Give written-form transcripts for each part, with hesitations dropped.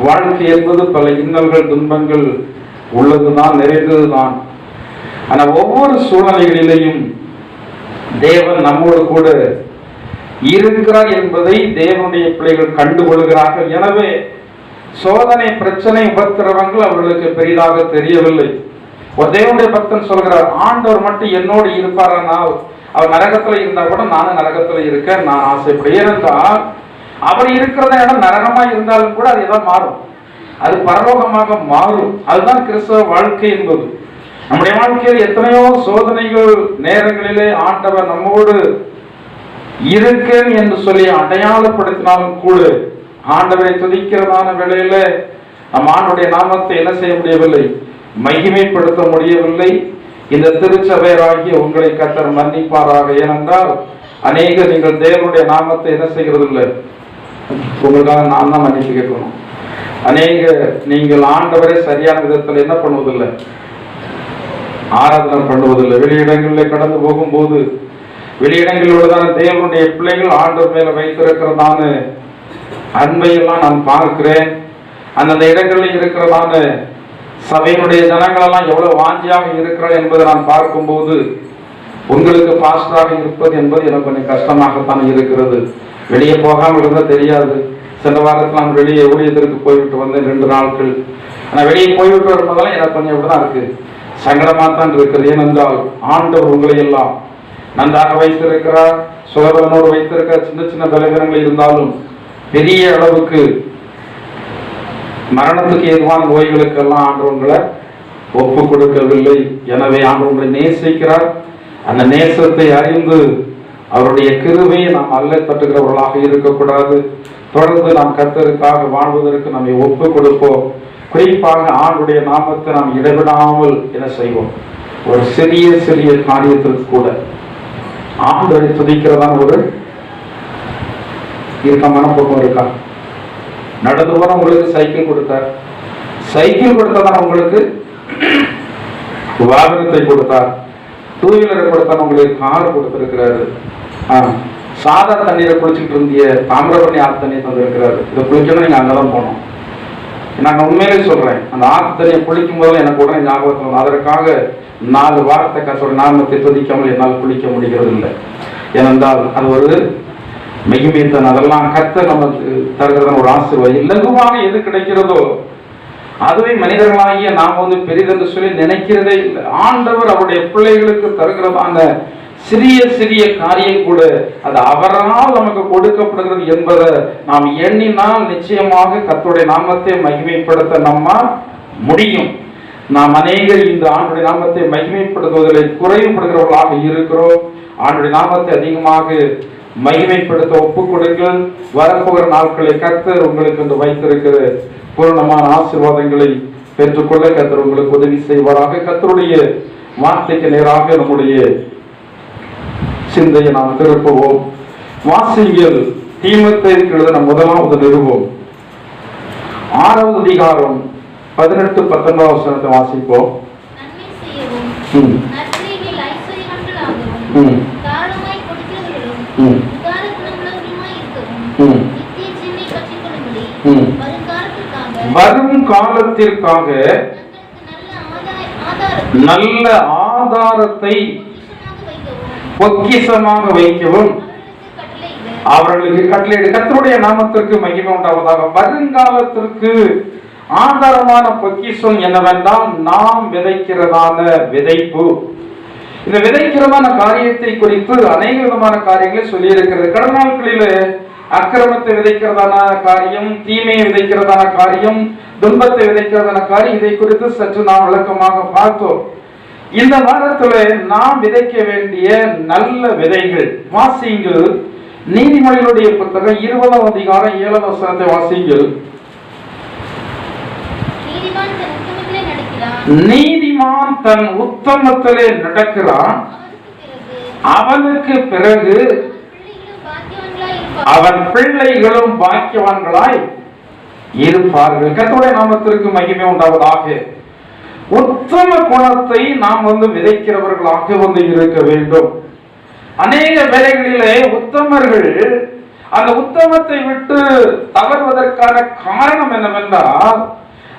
வாழ்க்கை என்பது பல இன்னல்கள் துன்பங்கள் உள்ளதுதான், நிறைந்ததுதான். ஆனால் ஒவ்வொரு சூழ்நிலைகளிலேயும் தேவன் நம்மோடு கூட இருக்கிறார் என்பதை தேவனுடைய பிள்ளைகள் கண்டுகொள்கிறார்கள். எனவே சோதனை, பிரச்சனை, உபத்திரவங்கள் அவர்களுக்கு பெரிதாக தெரியவில்லை. ஒரு தேவனுடைய பக்தன் சொல்கிறார், ஆண்டவர் மட்டும் என்னோடு இருப்பாரானால் அவர் நரகத்துல இருந்தா கூட நானும் நரகத்துல இருக்க நான் ஆசைப்படுகிறேன். ஏனென்றால் அவர் இருக்கிறத இடம் நரகமா இருந்தாலும் கூட அது ஏதாவது மாறும், அது பரலோகமாக மாறும். அதுதான் கிறிஸ்தவ வாழ்க்கை என்பது. நம்முடைய வாழ்க்கையில் எத்தனையோ சோதனைகள் நேரங்களிலே ஆண்டவர் நம்மோடு இருக்கேன் என்று சொல்லி அடையாளப்படுத்தினாலும் கூட ஆண்டவரை துதிக்கிறதான வேளையில நம் ஆண்டுடைய நாமத்தை என்ன செய்ய முடியவில்லை, மகிமைப்படுத்த முடியவில்லை. இந்த திருச்சபையராகிய உங்களை கர்த்தர் மன்னிப்பாராக. ஏனென்றால் அநேக நீங்கள் தேவனுடைய நாமத்தை என்ன செய்கிறது இல்லை, உங்களுக்காக நான் தான் மன்னிப்பு கேட்கணும். அநேக நீங்கள் ஆண்டவரை சரியான விதத்தில் என்ன பண்ணுவதில்லை, ஆராதனை பண்ணுவதில்லை. வெளியிடங்களில் கடந்து போகும்போது வெளியிடங்களில் உள்ளதான தேவனுடைய பிள்ளைகள் ஆண்டவர் மேல வைத்திருக்கிறதான அன்பையெல்லாம் நான் பார்க்கிறேன். அந்தந்த இடங்களில் இருக்கிறதான சபையினுடைய ஜனங்களெல்லாம் எவ்வளவு வாஞ்சியாக இருக்கிறார் என்பதை நான் பார்க்கும்போது உங்களுக்கு பாஸ்டராக இருப்பது என்பது எனக்கு கொஞ்சம் கஷ்டமாகத்தான் இருக்கிறது. வெளியே போகாமல் இருந்தால் தெரியாது. சென்ற வாரத்தில் நான் வெளியே ஊழியத்திற்கு போய்விட்டு வந்தேன் 2 நாட்கள். ஆனால் வெளியே போய்விட்டு வரும்போதெல்லாம் எனக்கு கொஞ்சம் இப்படிதான் இருக்கு, சங்கடமாக தான் இருக்கிறது. ஏனென்றால் ஆண்டவர் உங்களை எல்லாம் நன்றாக வைத்திருக்கிறார், சுகபலனோடு வைத்திருக்கிறார். சின்ன சின்ன பலவீனங்கள் இருந்தாலும் பெரிய அளவுக்கு மரணத்துக்கு ஏதுவான நோய்களுக்கெல்லாம் ஆண்டவங்களை ஒப்பு கொடுக்கவில்லை. எனவே ஆண்டவங்களை நேசிக்கிறார். அந்த நேசத்தை அறிந்து அவருடைய கிருபையை நாம் அல்ல தட்டுகிறவர்களாக இருக்கக்கூடாது. தொடர்ந்து நாம் கர்த்தருக்காக வாழ்வதற்கு நம்மை ஒப்பு கொடுப்போம். குறிப்பாக ஆண்டுடைய நாமத்தை நாம் இடைவிடாமல் என்ன செய்வோம், ஒரு சிறிய சிறிய காரியத்திற்கு கூட ஆண்டவரை துதிக்கிறதான ஒரு மனப்போக்கம் இருக்கா? நடந்து போன உங்களுக்கு சைக்கிள் கொடுத்தார், சைக்கிள் கொடுத்ததான் உங்களுக்கு வாகனத்தை கொடுத்தார், 2 வீலரை கொடுத்தார், உங்களுக்கு கார் கொடுத்திருக்கிறாரு. சாதா தண்ணீரை குளிச்சுட்டு இருந்திய தாமிரபரணி ஆற்று தண்ணீர் தந்திருக்கிறாரு. இதை குளிக்கணும், நீங்க அங்கதான் போனோம். நான் உண்மையிலே சொல்றேன், அந்த ஆற்று தண்ணியை குளிக்கும் போது எனக்கு உடனே ஞாபகத்தில் அதற்காக 4 வாரத்தை கத்தோட நாமத்தை துதிக்காமல் என்னால் குளிக்க முடிகிறது இல்லை. ஏனென்றால் அது ஒரு மகிமைத்தன். அதெல்லாம் கர்த்தர் நமக்கு தருகிறதான ஒரு ஆசீர்வாதம். இலகுவாக எது கிடைக்கிறதோ அதுவே மனிதர்களாகிய நாம் பெரிதென்று சொல்லி நினைக்கிறதே இல்லை. ஆண்டவர் அவருடைய பிள்ளைகளுக்கு தருகிறதான சிறிய சிறிய காரியம் கூட அது அவரால் நமக்கு கொடுக்கப்படுகிறது என்பதை நாம் எண்ணினால் நிச்சயமாக கர்த்தருடைய நாமத்தை மகிமைப்படுத்த நம்மால் முடியும். நாம் அநேகர் இந்த ஆண்டுடைய நாமத்தை மகிமைப்படுத்துவதில் குறைவுபடுகிறவர்களாக இருக்கிறோம். ஆண்டுடைய நாமத்தை அதிகமாக மகிமைப்படுத்த ஒப்புக் கொடுங்கள். வரப்போகிற நாட்களை கர்த்தர் உங்களுக்கு என்று வைத்திருக்கிற பூர்ணமான ஆசீர்வாதங்களை பெற்றுக்கொள்ள கர்த்தர் உங்களுக்கு உதவி செய்வாராக. கர்த்தருடைய வார்த்தைக்கு நேராக நம்முடைய சிந்தையை நாம் திருப்புவோம். வாசிங்கள் தீமோத்தேயுக்கு எழுதின 1வது நிருபம் 6வது அதிகாரம் 18-19 வசனத்தை வாசிப்போம். வரும் காலத்திற்காக நல்ல ஆதாரத்தை பொக்கிஷமாக வைக்கவும் அவர்களுக்கு கட்டளையிடு. கர்த்தருடைய நாமத்திற்கு மகிமை உண்டாவதாக. வருங்காலத்திற்கு ஆதாரமான பொக்கிஷம் என்னவென்றால் நாம் விதைக்கிறதான விதைப்பு. இந்த விதைக்கிறதான காரியத்தை குறித்து அநேக விதமான காரியங்களை சொல்லி இருக்கிறது. கடந்த நாட்களில் அக்கிரமத்தை விதைக்கிறதான காரியம், தீமையை விதைக்கிறதான காரியம், துன்பத்தை விதைக்கிறதான காரியம், இதை குறித்து சற்று நாம் விளக்கமாக பார்த்தோம். இந்த வாரத்தில் நாம் விதைக்க வேண்டிய நல்ல விதைகள் வாசிங்கள். நீதிமொழிகளுடைய புத்தகம் 20ஆம் அதிகாரம் 7ஆம் வசனத்தை வாசிங்கள். நீதிமான் தன் உத்தமத்திலே நடக்கிறான், அவனுக்கு பிறகு அவன் பிள்ளைகளும் பாக்கியவான்களாய் இருப்பார்கள். கர்த்தருடைய நாமத்திற்கு மகிமை உண்டாவதாக. உத்தம குணத்தை நாம் விதைக்கிறவர்களாக இருக்க வேண்டும். அநேக வேளைகளிலே உத்தமர்கள் அந்த உத்தமத்தை விட்டு தவறுவதற்கான காரணம் என்னவென்றால்,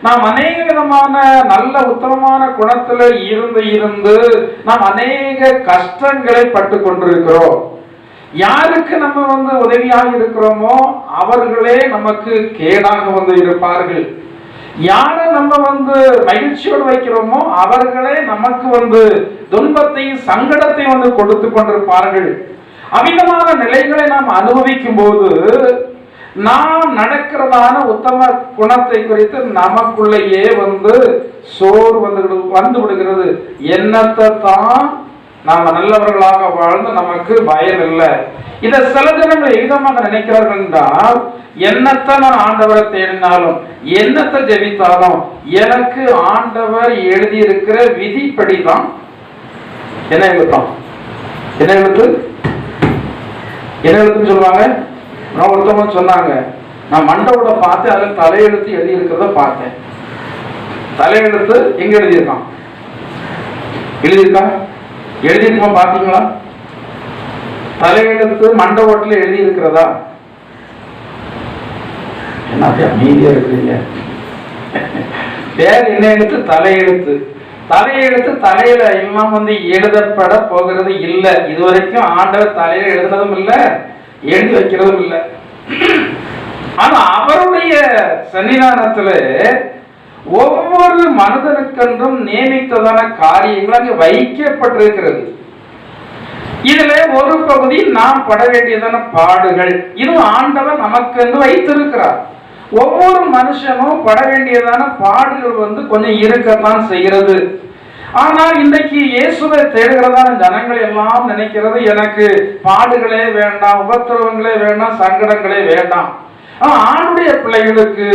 நாம் அநேக விதமான நல்ல உத்தமமான குணத்துல இருந்து நாம் அநேக கஷ்டங்களை பட்டு கொண்டிருக்கிறோம். யாருக்கு நம்ம உதவியாக இருக்கிறோமோ அவர்களே நமக்கு கேடாக இருப்பார்கள். யாரை நம்ம மகிழ்ச்சியோடு வைக்கிறோமோ அவர்களே நமக்கு துன்பத்தையும் சங்கடத்தையும் கொடுத்து கொண்டிருப்பார்கள். அமிதமான நிலைகளை நாம் அனுபவிக்கும் போது நாம் நடக்கிறதான உத்தம குணத்தை குறித்து நமக்குள்ளேயே சோறு வந்து விடுகிறது. என்னத்தை தான் நாம நல்லவர்களாக வாழ்ந்து நமக்கு பயம் இல்லை. இதை சில ஜனங்கள் எளிதமாக நினைக்கிறார்கள் என்றால், என்னத்தை நான் ஆண்டவரை தேடினாலும் என்னத்தை ஜெபித்தாலும் எனக்கு ஆண்டவர் எழுதியிருக்கிற விதிப்படிதான். என்ன எழுத்தான்? என்ன எழுத்து? என்ன எழுத்துன்னு சொல்லுவாங்க? நான் ஒருத்தவங்க சொன்னாங்க, நான் மண்டபோட பார்த்து அதில் தலையெழுத்து எழுதி இருக்கிறத பார்த்தேன். தலையெழுத்து எங்க எழுதியிருக்கான்? எழுதியிருக்கா? எழுதியிருக்கா பார்த்தீங்களா? தலையெழுத்து மண்டபோட்டில் எழுதி இருக்கிறதா? என்ன அமைதியா இருக்கிறீங்க? வேற என்ன எழுத்து? தலையெழுத்து. தலையெழுத்து தலையில எல்லாம் எழுதப்பட போகிறது இல்லை. இதுவரைக்கும் ஆண்டவர் தலையில எழுதுனதும் இல்லை, எழுதி வைக்கிறதும் இல்லை. ஆனா அவருடைய சன்னிதானத்துல ஒவ்வொரு மனிதனுக்கென்றும் நியமித்ததான காரியங்கள் அங்கு வைக்கப்பட்டிருக்கிறது. இதுல ஒரு பகுதி நாம் பட வேண்டியதான பாடுகள், இது ஆண்டவர் நமக்கு வைத்திருக்கிறார். ஒவ்வொரு மனுஷனும் பட வேண்டியதான பாடுகள் கொஞ்சம் இருக்கத்தான் செய்கிறது. ஆனால் இன்றைக்கு இயேசுவை தேடுகிறதான ஜனங்கள் எல்லாம் நினைக்கிறது, எனக்கு பாடுகளே வேண்டாம், உபத்திரவங்களே வேண்டாம், சங்கடங்களே வேண்டாம். ஆண்டுடைய பிள்ளைகளுக்கு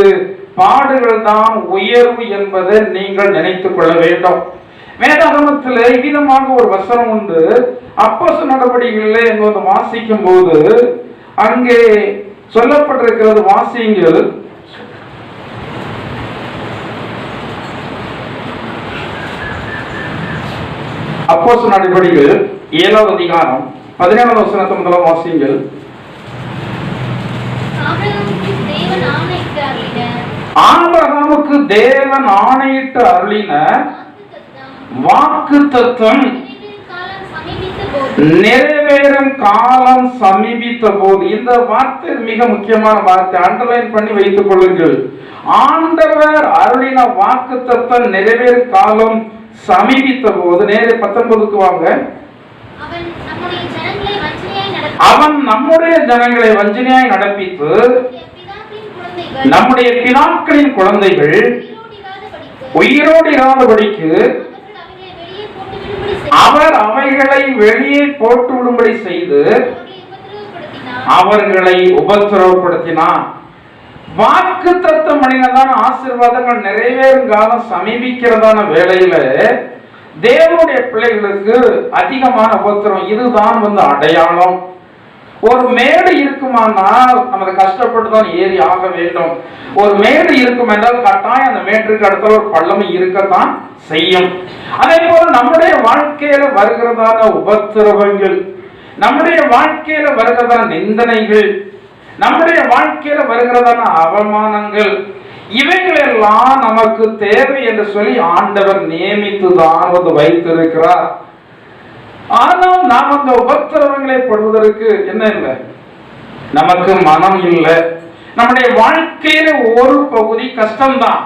பாடுகள் தான் உயர்வு என்பதை நீங்கள் நினைத்துக் கொள்ள வேண்டும். வேதாகமத்தில் இவ்விதமாக ஒரு வசனம் உண்டு. அப்போஸ்தலர் நடவடிக்கைகளிலே எங்க வாசிக்கும் போது அங்கே சொல்லப்பட்டிருக்கிறது. வாசியுங்கள். அப்போஸ்தலர் நடவடிக்கைகள் 7வது அதிகாரம் 17வது வசனத்தை முதல்ல வாசியுங்கள். ஆபிரகாமுக்கு தேவன் ஆணையிட்டு அருளின வாக்குத்தத்தம் நிறைவேறும் காலம் சமீபித்த போது. இந்த வார்த்தை மிக முக்கியமான வார்த்தை, அண்டர்லைன் பண்ணி வைத்துக் கொள்ளுங்கள். ஆண்டவர் அருளின வாக்குத்தத்தம் நிறைவேறும் காலம் சமீபித்த போது. நேரே 19க்கு வாங்க. அவன் நம்முடைய ஜனங்களை வஞ்சனையாய் நடப்பித்து நம்முடைய பிதாக்களின் குழந்தைகள் உயிரோடு இராதபடிக்கு அவர் அவைகளை வெளியே போட்டு விடும்படி செய்து அவர்களை உபத்திரவப்படுத்தினார். வாக்குத்தத்தம் பண்ணினதான ஆசீர்வாதங்கள் நிறைவேறும் காலம் சமீபிக்கிறதான வேளையில தேவனுடைய பிள்ளைகளுக்கு அதிகமான உபத்திரம். இதுதான் அடையாளம். ஒரு மேடு இருக்குமானால் நமது கஷ்டப்பட்டு தான் ஏறி ஆக வேண்டும். ஒரு மேடு இருக்கும் என்றால் கட்டாயம் அந்த மேட்டுக்கு அடுத்த ஒரு பள்ளம் இருக்கத்தான் செய்யும். அதே போல நம்முடைய வாழ்க்கையில வருகிறதான உபத்திரவங்கள், நம்முடைய வாழ்க்கையில வருகிறதான நிந்தனைகள், நம்முடைய வாழ்க்கையில வருகிறதான அவமானங்கள், இவைகளெல்லாம் நமக்கு தேவை என்று சொல்லி ஆண்டவர் நியமித்துதான் வைத்திருக்கிறார். ஆனால் நாம் அந்த உபத்திரவங்களை படுவதற்கு என்ன இல்லை, நமக்கு மனம் இல்லை. நம்முடைய வாழ்க்கையில ஒரு பகுதி கஷ்டம்தான்,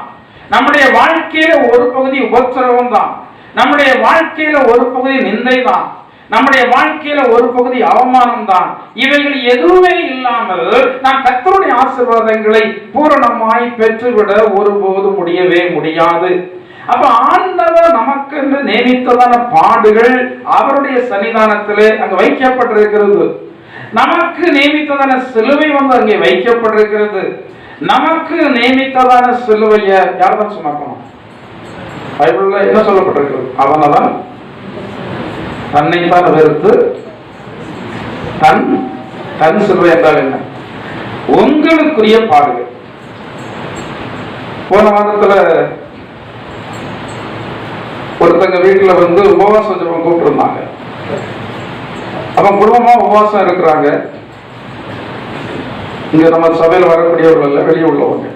நம்முடைய வாழ்க்கையில ஒரு பகுதி உபத்திரவம் தான், நம்முடைய வாழ்க்கையில ஒரு பகுதி நிந்தை தான், நம்முடைய வாழ்க்கையில ஒரு பகுதி அவமானம் தான். இவைகள் எதுவுமே இல்லாமல் நாம் கர்த்தருடைய ஆசீர்வாதங்களை பூரணமாய் பெற்றுவிட ஒருபோது முடியவே முடியாது. அப்ப ஆண்டவர் நமக்கு என்று நியமித்ததான பாடுகள் அவருடைய சன்னிதானத்திலே அங்கு வைக்கப்பட்டிருக்கிறது. நமக்கு நியமித்ததான சிலுவை அங்கே வைக்கப்பட்டிருக்கிறது. நமக்கு நியமித்ததான சிலுவைய யார் தான் சொன்னாக்கணும்? பைபிள்ல என்ன சொல்லப்பட்டிருக்கிறது? அவனதான் தன்னைத்தான் வெறுத்து தன் சிலுவை என்றால் என்ன? உங்களுக்குரிய பாடுகள். போன வாரத்துல ஒருத்தங்க வீட்டுல உபவாசம் கூப்பிட்டு இருந்தாங்க. அப்ப குடும்பமா உபவாசம் இருக்கிறாங்க. இங்க நம்ம சபையில் வரக்கூடியவர்கள் அல்ல, வெளியே உள்ளவங்க.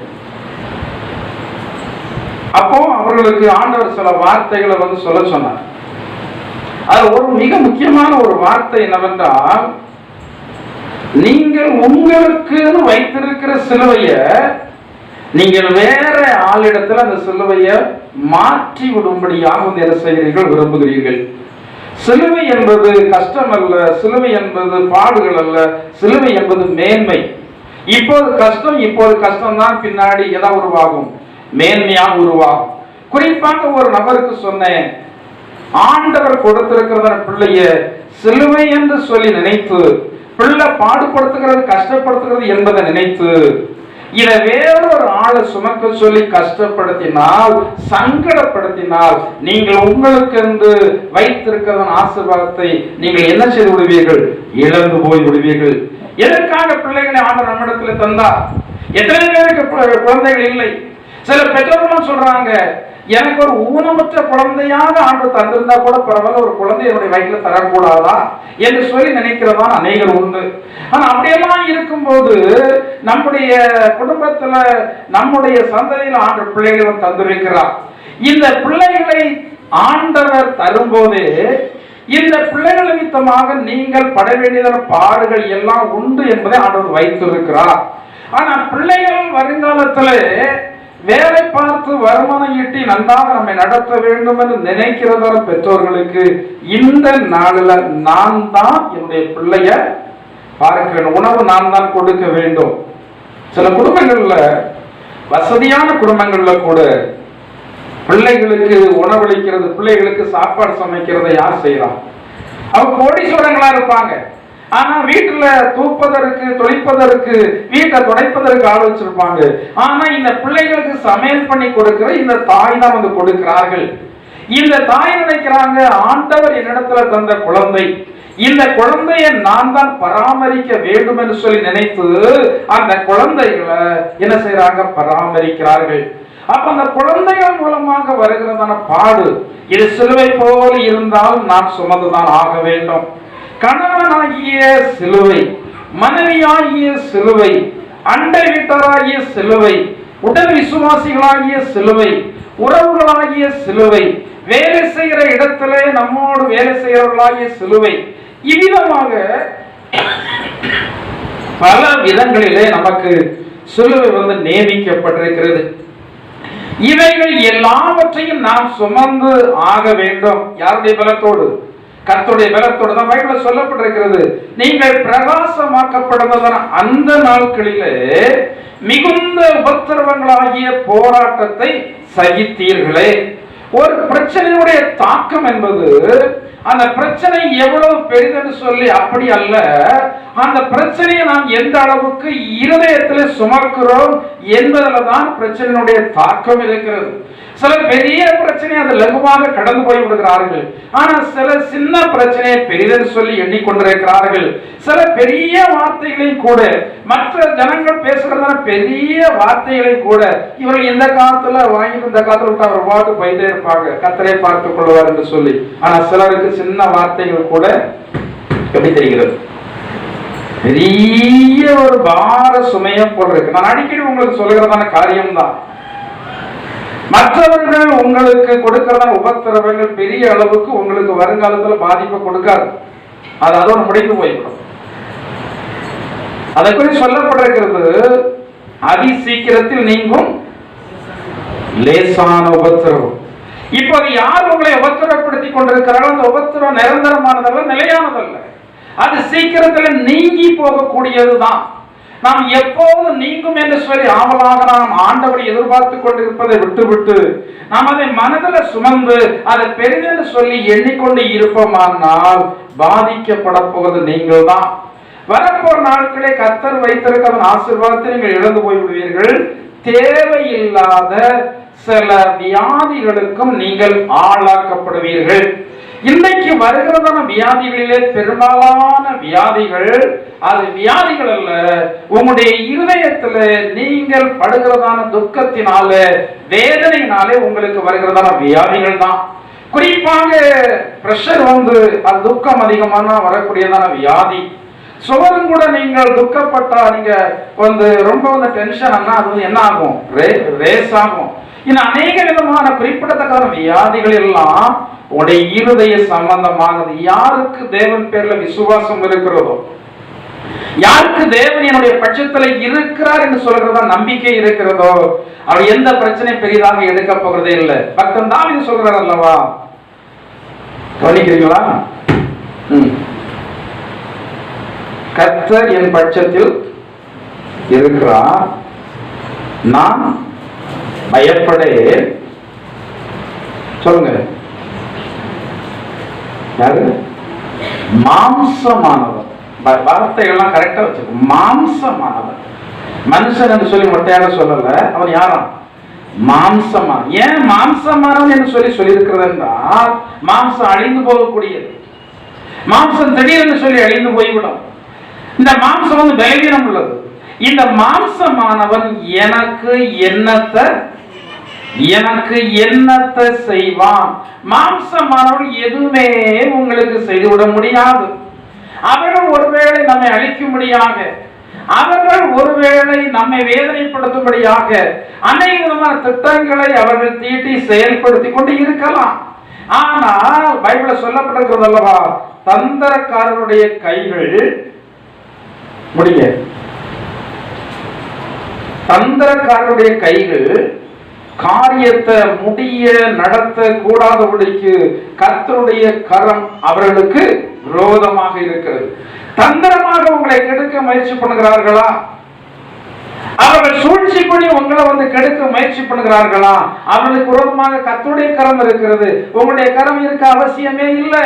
அப்போ அவர்களுக்கு ஆண்டவர் சில வார்த்தைகளை சொல்ல சொன்னார். அது ஒரு மிக முக்கியமான ஒரு வார்த்தை என்னவென்றால், நீங்கள் உங்களுக்கு வைத்திருக்கிற சிலுவைய நீங்கள் வேற ஆளிடத்தில் அந்த சிலுவையை மாற்றி விடும்படியாக என்ன செய்கிறீர்கள், விரும்புகிறீர்கள். சிலுவை என்பது கஷ்டம் அல்ல, சிலுவை என்பது பாடுகள் அல்ல, சிலுவை என்பது மேன்மை. இப்போது கஷ்டம் தான், பின்னாடி எதாவது உருவாகும், மேன்மையாக உருவாகும். குறிப்பாக ஒரு நபருக்கு சொன்னேன், ஆண்டவர் கொடுத்திருக்கிற பிள்ளைய சிலுவை என்று சொல்லி நினைத்து, பிள்ளை பாடுபடுத்துகிறது கஷ்டப்படுத்துகிறது என்பதை நினைத்து இதை வேறொரு ஆளை சுமக்க சொல்லி கஷ்டப்படுத்தினால், சங்கடப்படுத்தினால், நீங்கள் உங்களுக்கு என்று வைத்திருக்கிற ஆசீர்வாதத்தை நீங்கள் என்ன செய்து விடுவீர்கள், இழந்து போய் விடுவீர்கள். எதற்காக பிள்ளைகளை ஆண்டவர் நம்மிடத்தில் தந்தார்? எத்தனை பேருக்கு குழந்தைகள் இல்லை? சில பெற்றோர்களும் சொல்றாங்க, எனக்கு ஒரு ஊனமுற்ற குழந்தையாக ஆண்டவர் தந்திருந்தா கூட பரவாயில்ல, ஒரு குழந்தை என்னுடைய வயிற்றுல தரக்கூடாதா என்று சொல்லி நினைக்கிறதான் அநேகர் உண்டு. ஆனா அப்படியெல்லாம் இருக்கும்போது நம்முடைய குடும்பத்துல நம்முடைய சந்ததியில் ஆண்டவர் பிள்ளைகளை தந்திருக்கிறார். இந்த பிள்ளைகளை ஆண்டவர் தரும்போதே இந்த பிள்ளைகள் நிமித்தமாக நீங்கள் பட வேண்டியதான பாடுகள் எல்லாம் உண்டு என்பதை ஆண்டவர் வைத்திருக்கிறார். ஆனா பிள்ளைகள் வருங்காலத்திலே வேலை பார்த்து வருமானம் ஈட்டி நன்றாக நம்மை நடத்த வேண்டும் என்று நினைக்கிறதான பெற்றோர்களுக்கு இந்த நாளில் நான் தான் என்னுடைய பிள்ளைய பார்க்க வேண்டும், உணவு நான் தான் கொடுக்க வேண்டும். சில குடும்பங்கள்ல, வசதியான குடும்பங்கள்ல கூட பிள்ளைகளுக்கு உணவளிக்கிறது, பிள்ளைகளுக்கு சாப்பாடு சமைக்கிறதை யார் செய்யலாம்? அவங்க கோடீஸ்வரங்களா இருப்பாங்க. ஆனா வீட்டுல தூப்பதற்கு, தொலைப்பதற்கு, வீட்டை துடைப்பதற்கு ஆள் வச்சிருப்பாங்க. ஆனா இந்த பிள்ளைகளுக்கு சமையல் பண்ணி கொடுக்கிற இந்த தாய் தான் கொடுக்கிறார்கள். இந்த தாய் நினைக்கிறாங்க, ஆண்டவர் என்னிடத்துல தந்த குழந்தை, இந்த குழந்தையை நான் தான் பராமரிக்க வேண்டும் என்று சொல்லி நினைத்து அந்த குழந்தைகளை என்ன செய்யறாங்க, பராமரிக்கிறார்கள். அப்ப அந்த குழந்தைகள் மூலமாக வருகிறதான பாடு இது சிலுவை போல இருந்தால் நான் சுமந்துதான் ஆக வேண்டும். கணவனாகிய சிலுவை, மனைவியாகிய சிலுவை, அண்டை வீட்டராகிய சிலுவை, உடல் விசுவாசிகளாகிய சிலுவை, உறவுகளாகிய சிலுவை, வேலை செய்கிற இடத்திலே நம்மோடு வேலை செய்கிறவர்களாகிய சிலுவை, இவ்விதமாக பல விதங்களிலே நமக்கு சிலுவை நியமிக்கப்பட்டிருக்கிறது. இவைகள் எல்லாவற்றையும் நாம் சுமந்து ஆக வேண்டும். யாருடைய பலத்தோடு? கர்த்தருடைய பலத்தோடு தான் பைபிள்ல சொல்லப்பட்டிருக்கிறது. நீங்கள் பிரகாசமாக்கப்படுவதான அந்த நாட்களிலே மிகுந்த உபத்திரவங்களாகிய போராட்டத்தை சகித்தீர்களே. ஒரு பிரச்சனையுடைய தாக்கம் என்பது அந்த பிரச்சனை எவ்வளவு பெரிதென்று சொல்லி அப்படி அல்ல, அந்த பிரச்சனையை நாம் எந்த அளவுக்கு இருதயத்தில் சுமக்கிறோம் என்பதில் தான் பிரச்சனையுடைய தாக்கம் இருக்கிறது. சில பெரிய பிரச்சனை அதை லகுவாக கடந்து போய் விடுகிறார்கள். ஆனால் சில சின்ன பிரச்சனையை பெரிதென்று சொல்லி எண்ணிக்கொண்டிருக்கிறார்கள். சில பெரிய வார்த்தைகளை கூட, மற்ற ஜனங்கள் பேசுகிறதான பெரிய வார்த்தைகளை கூட இவர்கள் எந்த காலத்துல வாங்கிட்டு இந்த காலத்துல விட்டு அவர் பாட்டு போயிட்டே இருப்பாங்க, கர்த்தரை பார்த்துக் கொள்வார் என்று சொல்லி. ஆனா சிலருக்கு சின்ன வார்த்தைகள் கூட எப்படி தெரிகிறது, பெரிய ஒரு பார சுமையை போல இருக்கு. நான் அடிக்கடி உங்களுக்கு சொல்லுகிறதான காரியம்தான், மற்றவர்கள் உங்களுக்கு கொடுக்கிறதான உபத்திரவங்கள் பெரிய அளவுக்கு உங்களுக்கு வருங்காலத்துல பாதிப்பை கொடுக்காது. அது அதோட முடிந்து போய்விடும். அதை குறித்து சொல்லப்பட்டிருக்கிறது, அதி சீக்கிரத்தில் நீங்கும் லேசான உபத்திரவம். இப்போது யார் உங்களை உபத்திரப்படுத்தி கொண்டிருக்கிறார்கள், அந்த உபத்திரம் நிரந்தரமானதல்ல, நிலையானதல்ல. அது சீக்கிரத்தில் நீங்கி போகக்கூடியதுதான். நாம் எப்போது நீங்கும் என்று சொல்லி ஆவலாக நாம் ஆண்டவரை எதிர்பார்த்து கொண்டிருப்பதை விட்டுவிட்டு நாம் அதை மனதில் சுமந்து அதை பெரிதென்று சொல்லி எண்ணிக்கொண்டு இருப்போமானால் பாதிக்கப்பட போவது நீங்கள் தான். வரப்போற நாட்களே கர்த்தர் வைத்திருக்கிற ஆசீர்வாதத்தை நீங்கள் இழந்து போய்விடுவீர்கள். தேவையில்லாத சில வியாதிகளுக்கும் நீங்கள் ஆளாக்கப்படுவீர்கள். இன்றைக்கு வருகிறதான வியாதிகளிலே பெரும்பாலான வியாதிகள் அது வியாதிகள் அல்ல, உங்களுடைய இருதயத்துல நீங்கள் படுகிறதான துக்கத்தினால, வேதனையினாலே உங்களுக்கு வருகிறதான வியாதிகள் தான். குறிப்பாக பிரஷர் அது துக்கம் அதிகமான வரக்கூடியதான வியாதி. சுவரும் கூட நீங்கள் துக்கப்பட்டா, நீங்க ரொம்ப டென்ஷன் ஆனா அது என்ன ஆகும்? ரேஸ் ஆகும். இன்னும் அநேக விதமான குறிப்பிடத்தக்க வியாதிகள் எல்லாம் உடைய இருதய சம்பந்தமானது. யாருக்கு தேவன் பேர்ல விசுவாசம் இருக்கிறதோ, யாருக்கு தேவன் என்னுடைய பட்சத்துல இருக்கிறார் என்று சொல்கிறதா நம்பிக்கை இருக்கிறதோ, அவர் எந்த பிரச்சனை பெரிதாக எடுக்க போகிறதே இல்லை. பக்தன் தாவீது சொல்றார் அல்லவா, கவனிக்கிறீங்களா? கர்த்தர் என் பட்சத்தில் இருக்கிறார், நான் பயப்படேன். சொல்லுங்க, யாரு? மாம்சமானவர். வார்த்தைகள்லாம் கரெக்டா வச்சிருக்க. மாம்சமானவர், மனுஷன் என்று சொல்லி மொட்டையாக சொல்லல. அவன் யாராம்? மாம்சமான. ஏன் மாம்சமானவன் என்று சொல்லி இருக்கிறது என்றால், மாம்சம் அழிந்து போகக்கூடியது. மாம்சம் திடீரென்று சொல்லி அழிந்து போய்விடும். இந்த மாம்சம் பலவீனம் உள்ளது. இந்த மாம்சமானவன் எனக்கு என்னத்தை செய்வான்? மாம்சமானவன் எதுவுமே உங்களுக்கு செய்துவிட முடியாது. அவர்கள் ஒருவேளை நம்மை அழிக்கும்படியாக, அவர்கள் ஒருவேளை நம்மை வேதனைப்படுத்தும்படியாக அநேக விதமான திட்டங்களை அவர்கள் தீட்டி செயல்படுத்தி கொண்டு இருக்கலாம். ஆனால் பைபிள்ல சொல்லப்பட்டிருக்கிறது அல்லவா, தந்திரக்காரருடைய கைகள் தந்திரக்காரருடைய கைகள் காரியத்தை முடிய நடத்த கூடாதபடிக்கு கர்த்தருடைய கரம் அவர்களுக்கு விரோதமாக இருக்கிறது. தந்திரமாக உங்களை கெடுக்க முயற்சி பண்ணுகிறார்களா? அவர்கள் சூழ்ச்சி பண்ணி உங்களை கெடுக்க முயற்சி பண்ணுகிறார்களா? அவர்களுக்கு விரோதமாக கர்த்தருடைய கரம் இருக்கிறது. உங்களுடைய கரம் இருக்க அவசியமே இல்லை.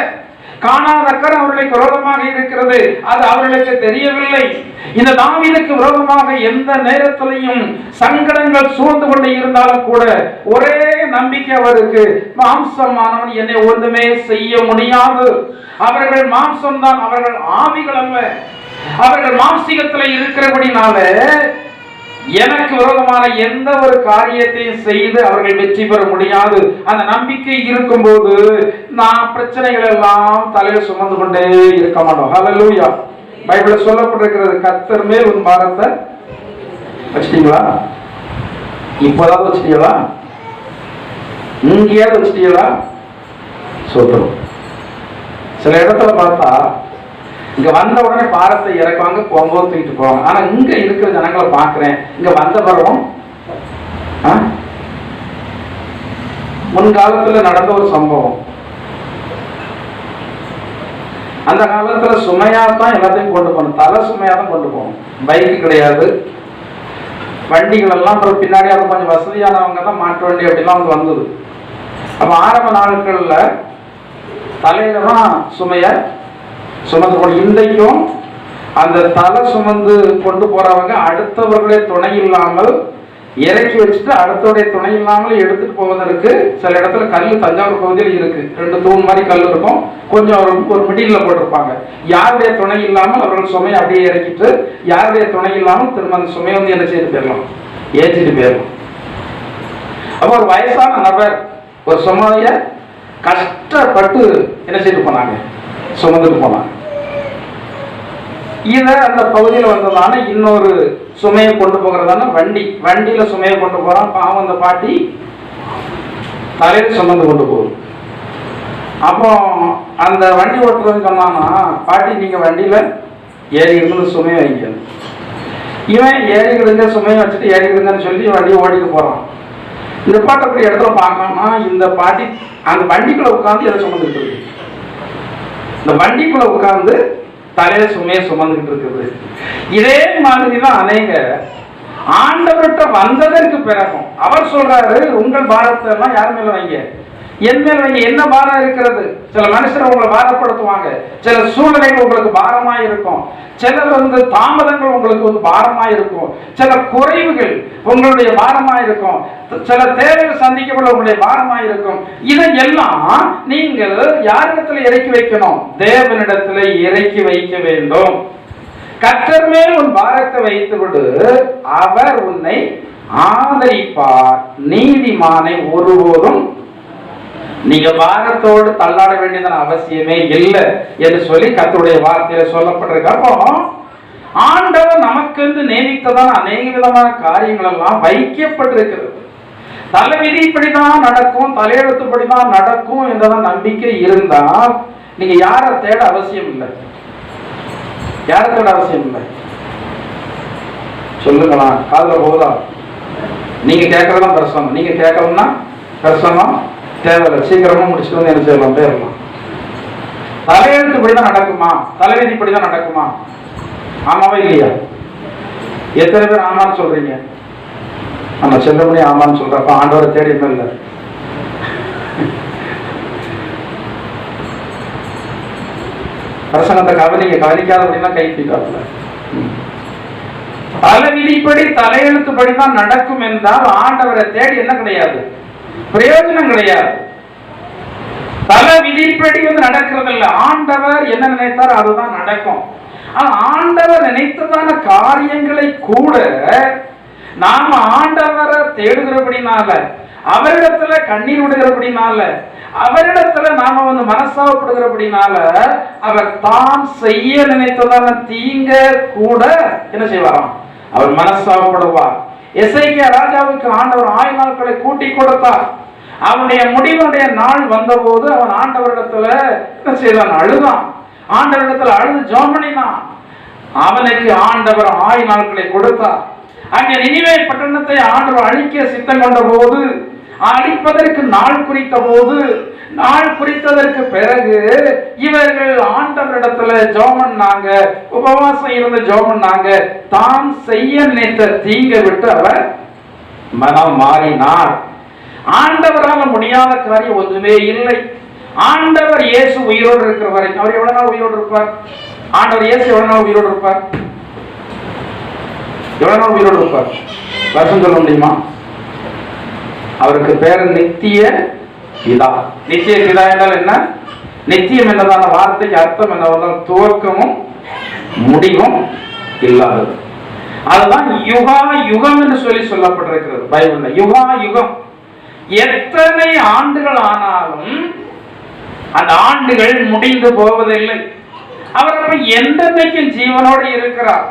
காணாத கரம் அவர்களுக்கு விரோதமாக இருக்கிறது, அது அவர்களுக்கு தெரியவில்லை. இந்த தாவீதுக்கு விரோதமாக எந்த நேரத்திலையும் சங்கடங்கள் சூழ்ந்து கொண்டு இருந்தாலும் கூட ஒரே நம்பிக்கை அவருக்கு, மாம்சமானவன் என்னை ஒன்றுமே செய்ய முடியாது. அவர்கள் மாம்சம்தான், அவர்கள் ஆவிகள் அல்ல. அவர்கள் மாம்சீகத்தில் இருக்கிறபடினால எனக்கு விரோதமான எந்த ஒரு காரியத்தையும் செய்து அவர்கள் வெற்றி பெற முடியாது. அந்த நம்பிக்கை இருக்கும்போது நான் பிரச்சனைகள் எல்லாம் தலையில் சுமந்து கொண்டே இருக்க மாட்டோம். ஹல்லேலூயா. பைபிள்ல சொல்லப்பட்டிருக்கிறது, கர்த்தர் மேல் உன் பாரத்தை வச்சிட்டீங்களா? இப்போதாவது வச்சிட்டீங்களா? இங்கேயாவது வச்சிட்டீங்களா? சொல்றோம். சில இடத்துல பார்த்தா இங்க வந்த உடனே பாரத்தை இறக்குவாங்க, போகும்போது தூக்கிட்டு போவாங்க. ஆனா இங்க இருக்கிற ஜனங்களை பாக்குறேன், இங்க வந்த பிறகும் முன்காலத்துல நடந்த ஒரு சம்பவம். அந்த காலத்துல சுமையா தான் எல்லாத்தையும் கொண்டு போகணும், தலை சுமையா தான் கொண்டு போகணும். பைக்கு கிடையாது, வண்டிகள் எல்லாம் பின்னாடி அது கொஞ்சம் வசதியானவங்க தான் மாட்டு வண்டி அப்படிலாம் வந்தது. அப்ப ஆரம்ப நாட்கள்ல தலையில தான் சுமைய சுமந்து கொண்டு, இன்றைக்கும் அந்த தலை சுமந்து கொண்டு போறவங்க அடுத்தவர்களுடைய துணை இல்லாமல் இறக்கி வச்சுட்டு அடுத்தவருடைய துணை இல்லாமல் எடுத்துட்டு போவதற்கு சில இடத்துல கல், தஞ்சாவூர் பகுதியில் இருக்கு, 2 தூண் மாதிரி கல் இருக்கும், கொஞ்சம் ஒரு மிடில் போட்டிருப்பாங்க. யாருடைய துணை இல்லாமல் அவர்கள் சுமையை அப்படியே இறக்கிட்டு, யாருடைய துணை இல்லாமல் திரும்ப அந்த சுமையை என்ன செய்து போயிடலாம், ஏற்றிட்டு போயிடலாம். அப்போ ஒரு வயசான நபர் ஒரு சுமைய கஷ்டப்பட்டு என்ன செய்து போனாங்க, சுமந்துட்டு போனாங்க. இத அந்த பகுதியில் வந்ததான இன்னொரு சுமையை கொண்டு போகிறதான வண்டியில சுமையை கொண்டு போறான். பாவம் அந்த பாட்டி தலையில சுமந்து கொண்டு போகுது. அப்போ அந்த வண்டி ஓட்டுறதுன்னு சொன்னானா, பாட்டி நீங்க வண்டியில ஏறி இருந்து சுமையை வைங்க. இவன் ஏறிக்கிடுங்க சுமையை வச்சுட்டு ஏறிக்கிடுங்கன்னு சொல்லி வண்டியை ஓடிட்டு போறான். இந்த பாட்டக்கூடிய இடத்துல பார்க்கணும்னா இந்த பாட்டி அந்த வண்டிக்குள்ள உட்காந்து எதை சுமந்துட்டு இருக்கு, இந்த வண்டிக்குள்ள உட்கார்ந்து தலையில சுமையை சுமந்துகிட்டு இருக்குது. இதே மாதிரிதான் அநேக ஆண்டவர்கிட்ட வந்ததற்கு பிறகும் அவர் சொல்றாரு, உங்கள் பாரத்தை எல்லாம் யார் மேல வைங்க, என் மேல் வைங்க. என்ன பாரம் இருக்கிறது? சில மனுஷர் உங்களை பாரப்படுத்துவாங்க, சில சூழ்நிலைகள் உங்களுக்கு பாரமா இருக்கும், சில தாமதங்கள் உங்களுக்கு பாரமா இருக்கும், சில குறைவுகள் உங்களுடைய பாரமா இருக்கும், சில தேவைகள் சந்திக்கப்பட உங்களுடைய பாரமா இருக்கும். இதையெல்லாம் நீங்கள் யாரிடத்துல இறக்கி வைக்கணும்? தேவனிடத்துல இறக்கி வைக்க வேண்டும். கர்த்தர் மேல் உன் பாரத்தை வைத்து விடு, அவர் உன்னை ஆதரிப்பார், நீதிமானை ஒருபோதும் நீங்க பாரத்தோடு தள்ளாட வேண்டியதான அவசியமே இல்லை என்று சொல்லி கர்த்தருடைய வார்த்தையில சொல்லப்பட்டிருக்கு. அப்போ ஆண்டவர் நமக்கு நியமித்ததான அநேக விதமான காரியங்கள் எல்லாம் வைக்கப்பட்டிருக்கிறது. தலைவிதி இப்படிதான் நடக்கும், தலையெழுத்துப்படிதான் நடக்கும் என்றதான் நம்பிக்கை இருந்தால் நீங்க யாரை தேட அவசியம் இல்லை. யாரை தேட அவசியம் இல்லை சொல்லுங்களா? காதுல போகுதா? நீங்க கேட்கறதா பிரசனம், நீங்க கேட்கணும்னா பிரசனம் தேவையில்லை. சீக்கிரமா முடிச்சுட்டு வந்து என்ன செய்யலாம்? பேரலாம். தலையெழுத்துப்படிதான் நடக்குமா? தலைவிதிப்படிதான் நடக்குமா? ஆமாவா இல்லையா? எத்தனை பேர் ஆமான்னு சொல்றீங்க? நம்ம செல்லமணி ஆமான்னு சொல்றப்ப ஆண்டவரை தேடி இல்லை. பிரசங்கத்தை கவனிக்காத அப்படின்னா கை தூக்காதுல. தலைவிதிப்படி தலையெழுத்துப்படிதான் நடக்கும் என்றால் ஆண்டவரை தேடி என்ன கிடையாது? பிரயோஜனம் கிடையாது. தலை விதிப்படி நடக்கிறது இல்லை. ஆண்டவர் என்ன நினைத்தார் அதுதான் நடக்கும். ஆண்டவர் நினைத்ததான காரியங்களை கூட நாம ஆண்டவரை தேடுகிறபடினால, அவரிடத்துல கண்ணீர் விடுகிறபடினால, அவரிடத்துல நாம மனசாவப்படுகிறபடினால அவர் தான் செய்ய நினைத்ததான தீங்க கூட என்ன செய்வாராம்? அவர் மனசாவப்படுவார். எசேக்கியா ராஜாவுக்கு ஆண்டவர் 1000 நாட்களை கூட்டி கொடுத்தார். அவனுடைய முடிவுடைய நாள் வந்தபோது அவன் ஆண்டவரிடத்துல என்ன செய்தான்? அழுதான். ஆண்டவரிடத்துல அழுது ஜெபம் பண்ணினான். அவனுக்கு ஆண்டவர் 1000 நாட்களை கொடுத்தார். அங்கே நினிவே பட்டணத்தை ஆண்டவர் அழிக்க சித்தம் கொண்ட போது, அழிப்பதற்கு நாள் குறித்த போது, நாள் குறித்ததற்கு பிறகு இவர்கள் ஆண்டவரிடத்துல ஜெபம் பண்ணாங்க, உபவாசம் இருந்து ஜெபம் பண்ணாங்க. தான் செய்ய நினைத்த தீங்க விட்டு அவர் மனம் மாறினார். ஆண்டவரால் முடியாத காரியம் ஒன்றுமே இல்லை. ஆண்டவர் இயேசு உயிரோடு இருக்கிற வரைக்கும் அவர் எவ்வளவு நாள் உயிரோடு இருப்பார்? ஆண்டவர் இயேசு எவ்வளவு நாள் உயிரோடு இருப்பார்? எவ்வளவு நாள் உயிரோடு இருப்பார்? வருஷம் சொல்ல முடியுமா? அவருக்கு பேர் நித்திய பிதா. நித்திய பிதா என்றால் என்ன? நித்தியம் என்னதான வார்த்தைக்கு அர்த்தம் என்னவென்றால் துவக்கமும் முடிவும் இல்லாதது. அதுதான் யுகா யுகம் என்று சொல்லி சொல்லப்பட்டிருக்கிறது பைபிள்ல. யுகா யுகம். எத்தனை ஆண்டுகள் ஆனாலும் அந்த ஆண்டுகள் முடிந்து போவதில்லை. அவர் எந்தெந்தைக்கும் ஜீவனோடு இருக்கிறார்.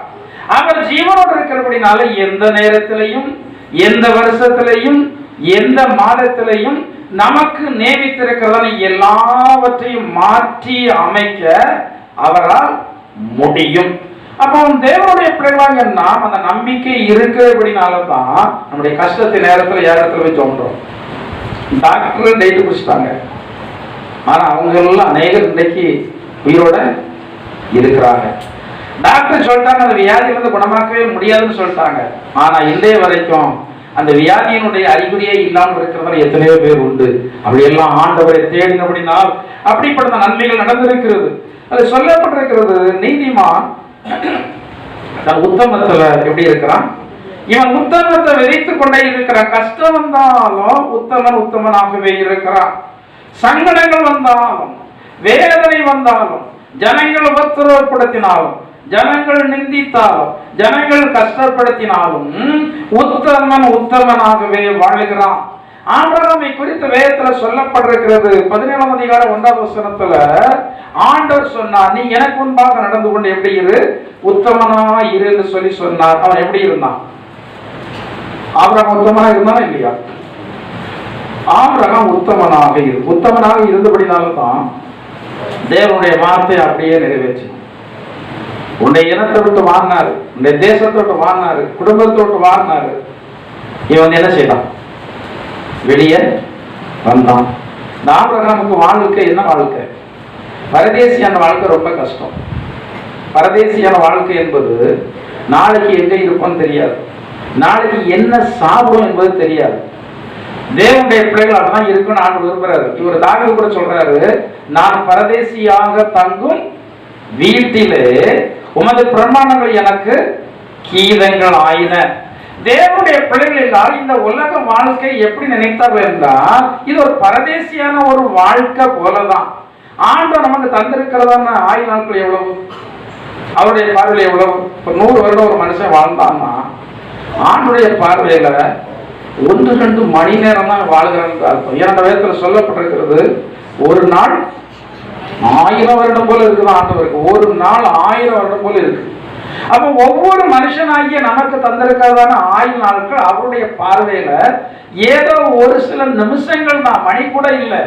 அவர் ஜீவனோடு இருக்கிறபடினால எந்த நேரத்திலையும், எந்த வருஷத்திலையும், எந்த மாதத்திலையும் நமக்கு நியமித்திருக்கிறதான எல்லாவற்றையும் மாற்றி அமைக்க அவரால் முடியும். அப்போ தேவனுடைய பிள்ளைகளாக நாம் அந்த நம்பிக்கை இருக்கிறபடினால்தான் நம்முடைய கஷ்டத்தின் நேரத்தில் யாரத்தில் போய் தோன்றோம். டாக்டர் டேட்டு குடிச்சிட்டாங்க, ஆனா அவங்க எல்லாம் அநேகர் இன்றைக்கு உயிரோட இருக்கிறாங்க. டாக்டர் சொல்லிட்டாங்க அந்த வியாதியிலிருந்து குணமாக்கவே முடியாதுன்னு சொல்லிட்டாங்க. ஆனா இன்றைய வரைக்கும் அந்த வியாதியினுடைய அறிகுறியே இல்லாமல் இருக்கிறவங்க எத்தனையோ பேர் உண்டு. அப்படியெல்லாம் ஆண்டவரை தேடினபடினால் அப்படிப்பட்ட நன்மைகள் நடந்திருக்கிறது. அது சொல்லப்பட்டிருக்கிறது. நீதிமான் தன் உத்தமத்துல எப்படி இருக்கிறான்? இவன் உத்தமத்தை விதைத்துக் கொண்டே இருக்கிறான். கஷ்டம் வந்தாலும் உத்தமன் உத்தமனாகவே இருக்கிறான். சங்கடங்கள் வந்தாலும், வேதனை வந்தாலும், ஜனங்கள் உபத்திரவப்படுத்தினாலும், ஜனங்கள் நிந்தித்தாலும், ஜனங்கள் கஷ்டப்படுத்தினாலும் உத்தமன் உத்தமனாகவே வாழ்கிறான். ஆபிரகாமை குறித்து வேதத்துல சொல்லப்பட்டிருக்கிறது. 17ஆம் அதிகாரம் 1ஆம் வசனத்துல ஆண்டவர் சொன்னார், நீ எனக்கு முன்பாக நடந்து கொண்டு எப்படி இரு, உத்தமனா இரு என்று சொல்லி சொன்னார். அவன் எப்படி இருந்தான்? ஆபிரகாம் உத்தமனா இருந்தானா இல்லையா? ஆபிரகாம் உத்தமனாக இருந்தபடினால்தான் தேவனுடைய வார்த்தை அப்படியே நிறைவேற்றும். உன்னை இனத்தை விட்டு வாழ்னாரு, உன்னை தேசத்தை விட்டு வாழ்னாரு, குடும்பத்தை விட்டு வாழ்னாரு. இவன் என்ன செய்தான்? வெளியே வந்தான். இந்த ஆபிரகாமுக்கு வாழ்க்கை என்ன வாழ்க்கை? பரதேசியான வாழ்க்கை ரொம்ப கஷ்டம். பரதேசியான வாழ்க்கை என்பது நாளைக்கு எங்க இருப்போம் தெரியாது, நாளைக்கு என்ன சாப்பிடும் என்பது தெரியாது. தேவனுடைய பிள்ளைகள் அப்படிதான் இருக்குன்னு ஆண்டு விரும்புறாரு. இவர் தாவீது கூட சொல்றாரு, நான் பரதேசியாக தங்கும் வீட்டிலே உமது பிரமாணங்கள் எனக்கு கீதங்கள் ஆயின. தேவனுடைய பிள்ளைகள் எல்லாரும் இந்த உலக வாழ்க்கை எப்படி நினைத்தார்கள் என்றால் இது ஒரு பரதேசியான ஒரு வாழ்க்கை போலதான். ஆண்டவர் நமக்கு தந்திருக்கிறதான 1000 நாட்கள் எவ்வளவு? அவருடைய பார்வையில் எவ்வளவு? 100 வருடம் ஒரு மனுஷன் வாழ்ந்தான்னா ஆண்டுடைய பார்வையில 1-2 மணி நேரம் தான் வாழ்கிறான்னு அர்த்தம். ஏன்னா வேதத்தில் சொல்லப்பட்டிருக்கிறது, ஒரு நாள் 1000 வருடம் போல இருக்குது ஆண்டவருக்கு. ஒரு நாள் 1000 வருடம் போல இருக்கு. அப்ப ஒவ்வொரு மனுஷனாகிய நமக்கு தந்திருக்கிறதான 1000 நாட்கள் அவருடைய பார்வையில ஏதோ ஒரு சில நிமிஷங்கள் தான், மணி கூட இல்லை,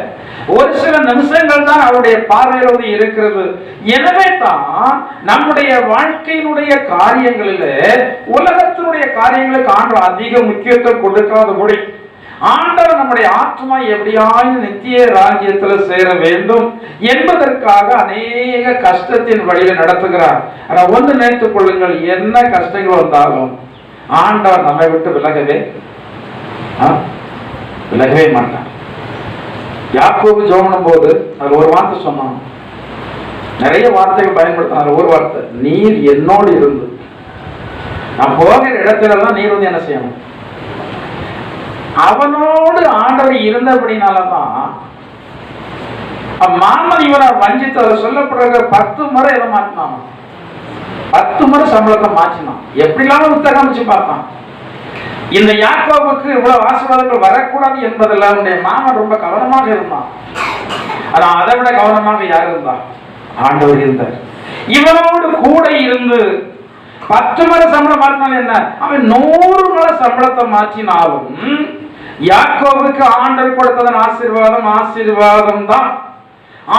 ஒரு சில நிமிஷங்கள் தான் அவருடைய பார்வையில இருக்கிறது. எனவே தான் நம்முடைய வாழ்க்கையினுடைய காரியங்களில உலகத்தினுடைய காரியங்களுக்கு ஆண்டவர் அதிக முக்கியத்துவம் கொடுக்காதபடி ஆண்டவர் நம்முடைய ஆத்மா எப்படியாவது நித்திய ராஜ்யத்தில் சேர வேண்டும் என்பதற்காக அநேக கஷ்டத்தின் வழியில நடத்துகிறார். ஆனா ஒன்று நினைத்துக் கொள்ளுங்கள், என்ன கஷ்டங்கள் வந்தாலும் ஆண்டவர் நம்மை விட்டு விலகவே மாட்டார். யாக்கோபு ஜெபம் போது அது ஒரு வார்த்தை சொன்னான், நிறைய வார்த்தைகள் பயன்படுத்தினார். ஒரு வார்த்தை, நீர் என்னோடு இருந்து நான் போகிற இடத்துல எல்லாம் நீர் வந்து என்ன செய்யணும். அவனோடு ஆண்டவர் இருந்தபடினாலதான் மாமன் இவனை வஞ்சித்ததை சொல்லப்படுற 10 முறை எதை மாற்றினான், 10 முறை சம்பளத்தை மாற்றினான். எப்படிலாம் உத்தகமிச்சு பார்த்தான். இந்த யாக்கோபுக்கு இவ்வளவு ஆசீர்வாதங்கள் வரக்கூடாது என்பதில் அவனுடைய மாமன் ரொம்ப கவனமாக இருந்தான். ஆனா அதை விட கவனமாக யார் இருந்தா? ஆண்டவர் இருந்தார். இவனோடு கூட இருந்து 10 முறை சம்பளம் மாற்றினாலும் என்ன, அவன் 100 முறை சம்பளத்தை மாற்றினாலும் யாக்கோபுக்கு ஆண்டவர் கொடுத்ததன் ஆசீர்வாதம் தான்.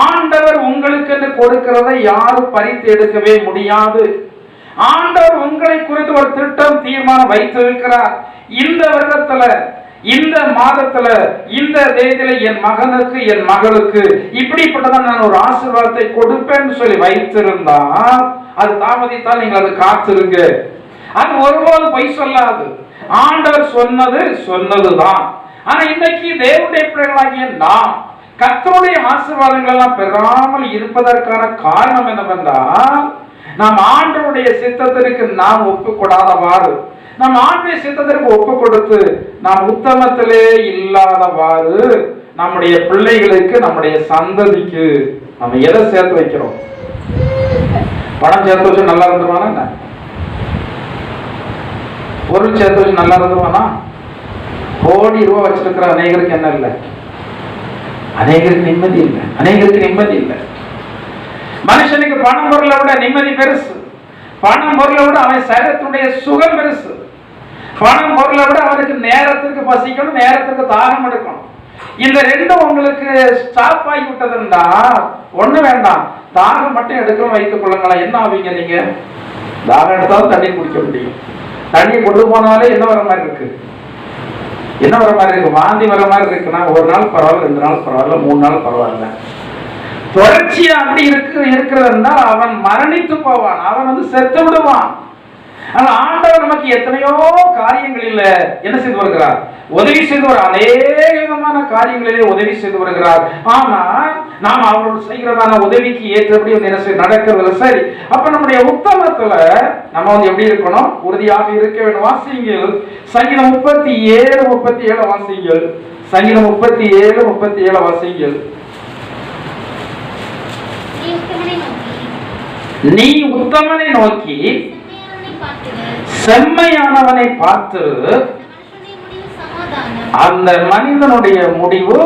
ஆண்டவர் உங்களுக்கு என்று கொடுக்கிறதை யாரும் பறித்து எடுக்கவே முடியாது. ஆண்டவர் உங்களை குறித்து ஒரு திட்டம் தீர்மானம் வைத்திருக்கிறார். இந்த வருடத்துல, இந்த மாதத்துல, இந்த தேதியில என் மகனுக்கு என் மகளுக்கு இப்படிப்பட்டதான் நான் ஒரு ஆசீர்வாதத்தை கொடுப்பேன்னு சொல்லி வைத்திருந்தா அது தாமதித்தால் நீங்கள் அது காத்திருங்க. அது ஒருபோது பொய் சொல்லாது. ஆண்டவர் சொன்னதுதான். ஆனா இன்னைக்கு தேவனுடைய பிள்ளைகளாகிய நாம் கர்த்தருடைய ஆசீர்வாதங்கள் எல்லாம் பெறாமல் இருப்பதற்கான காரணம் என்னவென்றால், நாம் ஆண்டவருடைய சித்தத்திற்கு நாம் ஒப்பு கொடாதவாறு, நம் ஆண்டவருடைய சித்தத்திற்கு ஒப்பு கொடுத்து நாம் உத்தமத்திலே இல்லாதவாறு நம்முடைய பிள்ளைகளுக்கு, நம்முடைய சந்ததிக்கு நம்ம எதை சேர்த்து வைக்கிறோம்? பணம் சேர்த்து வச்சு நல்லா இருந்துருவானா? பொருள் சேர்த்து வச்சு நல்லா இருந்துருவானா? கோடி ரூபாய் வச்சிருக்கிற அநேகருக்கு என்ன இல்லை? அநேகருக்கு நிம்மதி இல்லை. மனுஷனுக்கு பணம் பொருளை விட நிம்மதி பெருசு. பணம் பொருளை விட அவன் சரீரத்துடைய சுகம் பெருசு. பணம் பொருளை விட அவனுக்கு நேரத்திற்கு பசிக்கணும், நேரத்திற்கு தாகம் எடுக்கணும். இந்த ரெண்டும் உங்களுக்கு ஸ்டாப் ஆகி விட்டதுண்டா ஒண்ணு வேண்டாம், தாகம் மட்டும் எடுக்கணும் வைத்துக் கொள்ளுங்களா. என்ன ஆவீங்க நீங்க? தாகம் எடுத்தாலும் தண்ணி குடிக்க முடியும். தண்ணி கொண்டு போனாலே என்ன வர மாதிரி இருக்கு? வாந்தி வர மாதிரி இருக்குன்னா ஒரு நாள் பரவாயில்ல, 2 நாள் பரவாயில்ல, 3 நாள் பரவாயில்ல. தொடர்ச்சியா அப்படி இருக்கிறதுனா அவன் மரணித்து போவான், அவன் வந்து செத்து விடுவான். ஆனால் ஆண்டவர் நமக்கு எத்தனையோ காரியங்களில் என்ன செய்து வருகிறார்? உதவி செய்து அநேக விதமான காரியங்களிலே உதவி செய்து வருகிறார். ஆனால் நாம் அவரோடு செய்கிறதான உதவிக்கு ஏற்றபடி நடக்கிறது சரி. அப்ப நம்முடைய உத்தமத்துல நம்ம வந்து எப்படி இருக்கணும்? உறுதியாக இருக்க வேண்டும். வாசிங்கள் சங்கீதம் 37:37 வாசிங்கள். சங்கீதம் 37:37 வாசிங்கள். நீ உத்தமனை நோக்கி செம்மையானவனை பார்த்து அந்த மனிதனுடைய முடிவு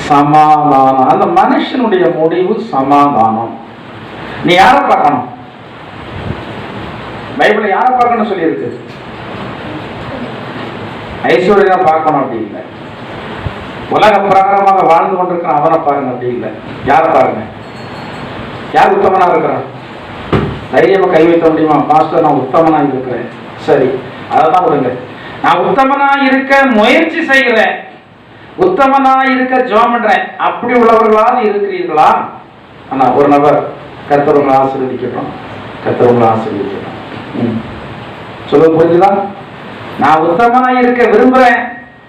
சமாதானம். அந்த மனுஷனுடைய முடிவு சமாதானம். நீ யாரை பார்க்கணும்? பைபிள யாரை பார்க்கணும் சொல்லி இருக்கு? ஐஸ்வர்யா பார்க்கணும் அப்படி இல்லை. உலக பிரகாரமாக வாழ்ந்து கொண்டிருக்கிற அவனை பாருங்க அப்படி இல்லை. யாரை பாருங்க? யார் உத்தமனா இருக்கிறான்? தைரியமா கை வைக்க முடியுமா? பாஸ்டர் நான் உத்தமனா இருக்கிறேன். சரி, அதான் விடுங்க. நான் உத்தமனா இருக்க முயற்சி செய்கிறேன், உத்தமனா இருக்க ஜெபம் பண்றேன். அப்படி உள்ளவர்களாக இருக்கிறீர்களா? ஆனா ஒரு நபர் கர்த்தர் உங்களை ஆசீர்வதிக்கட்டும், கர்த்தர் உங்களை ஆசீர்வதிக்கட்டும். சொல்ல புரிஞ்சுதா? நான் உத்தமனா இருக்க விரும்புறேன்,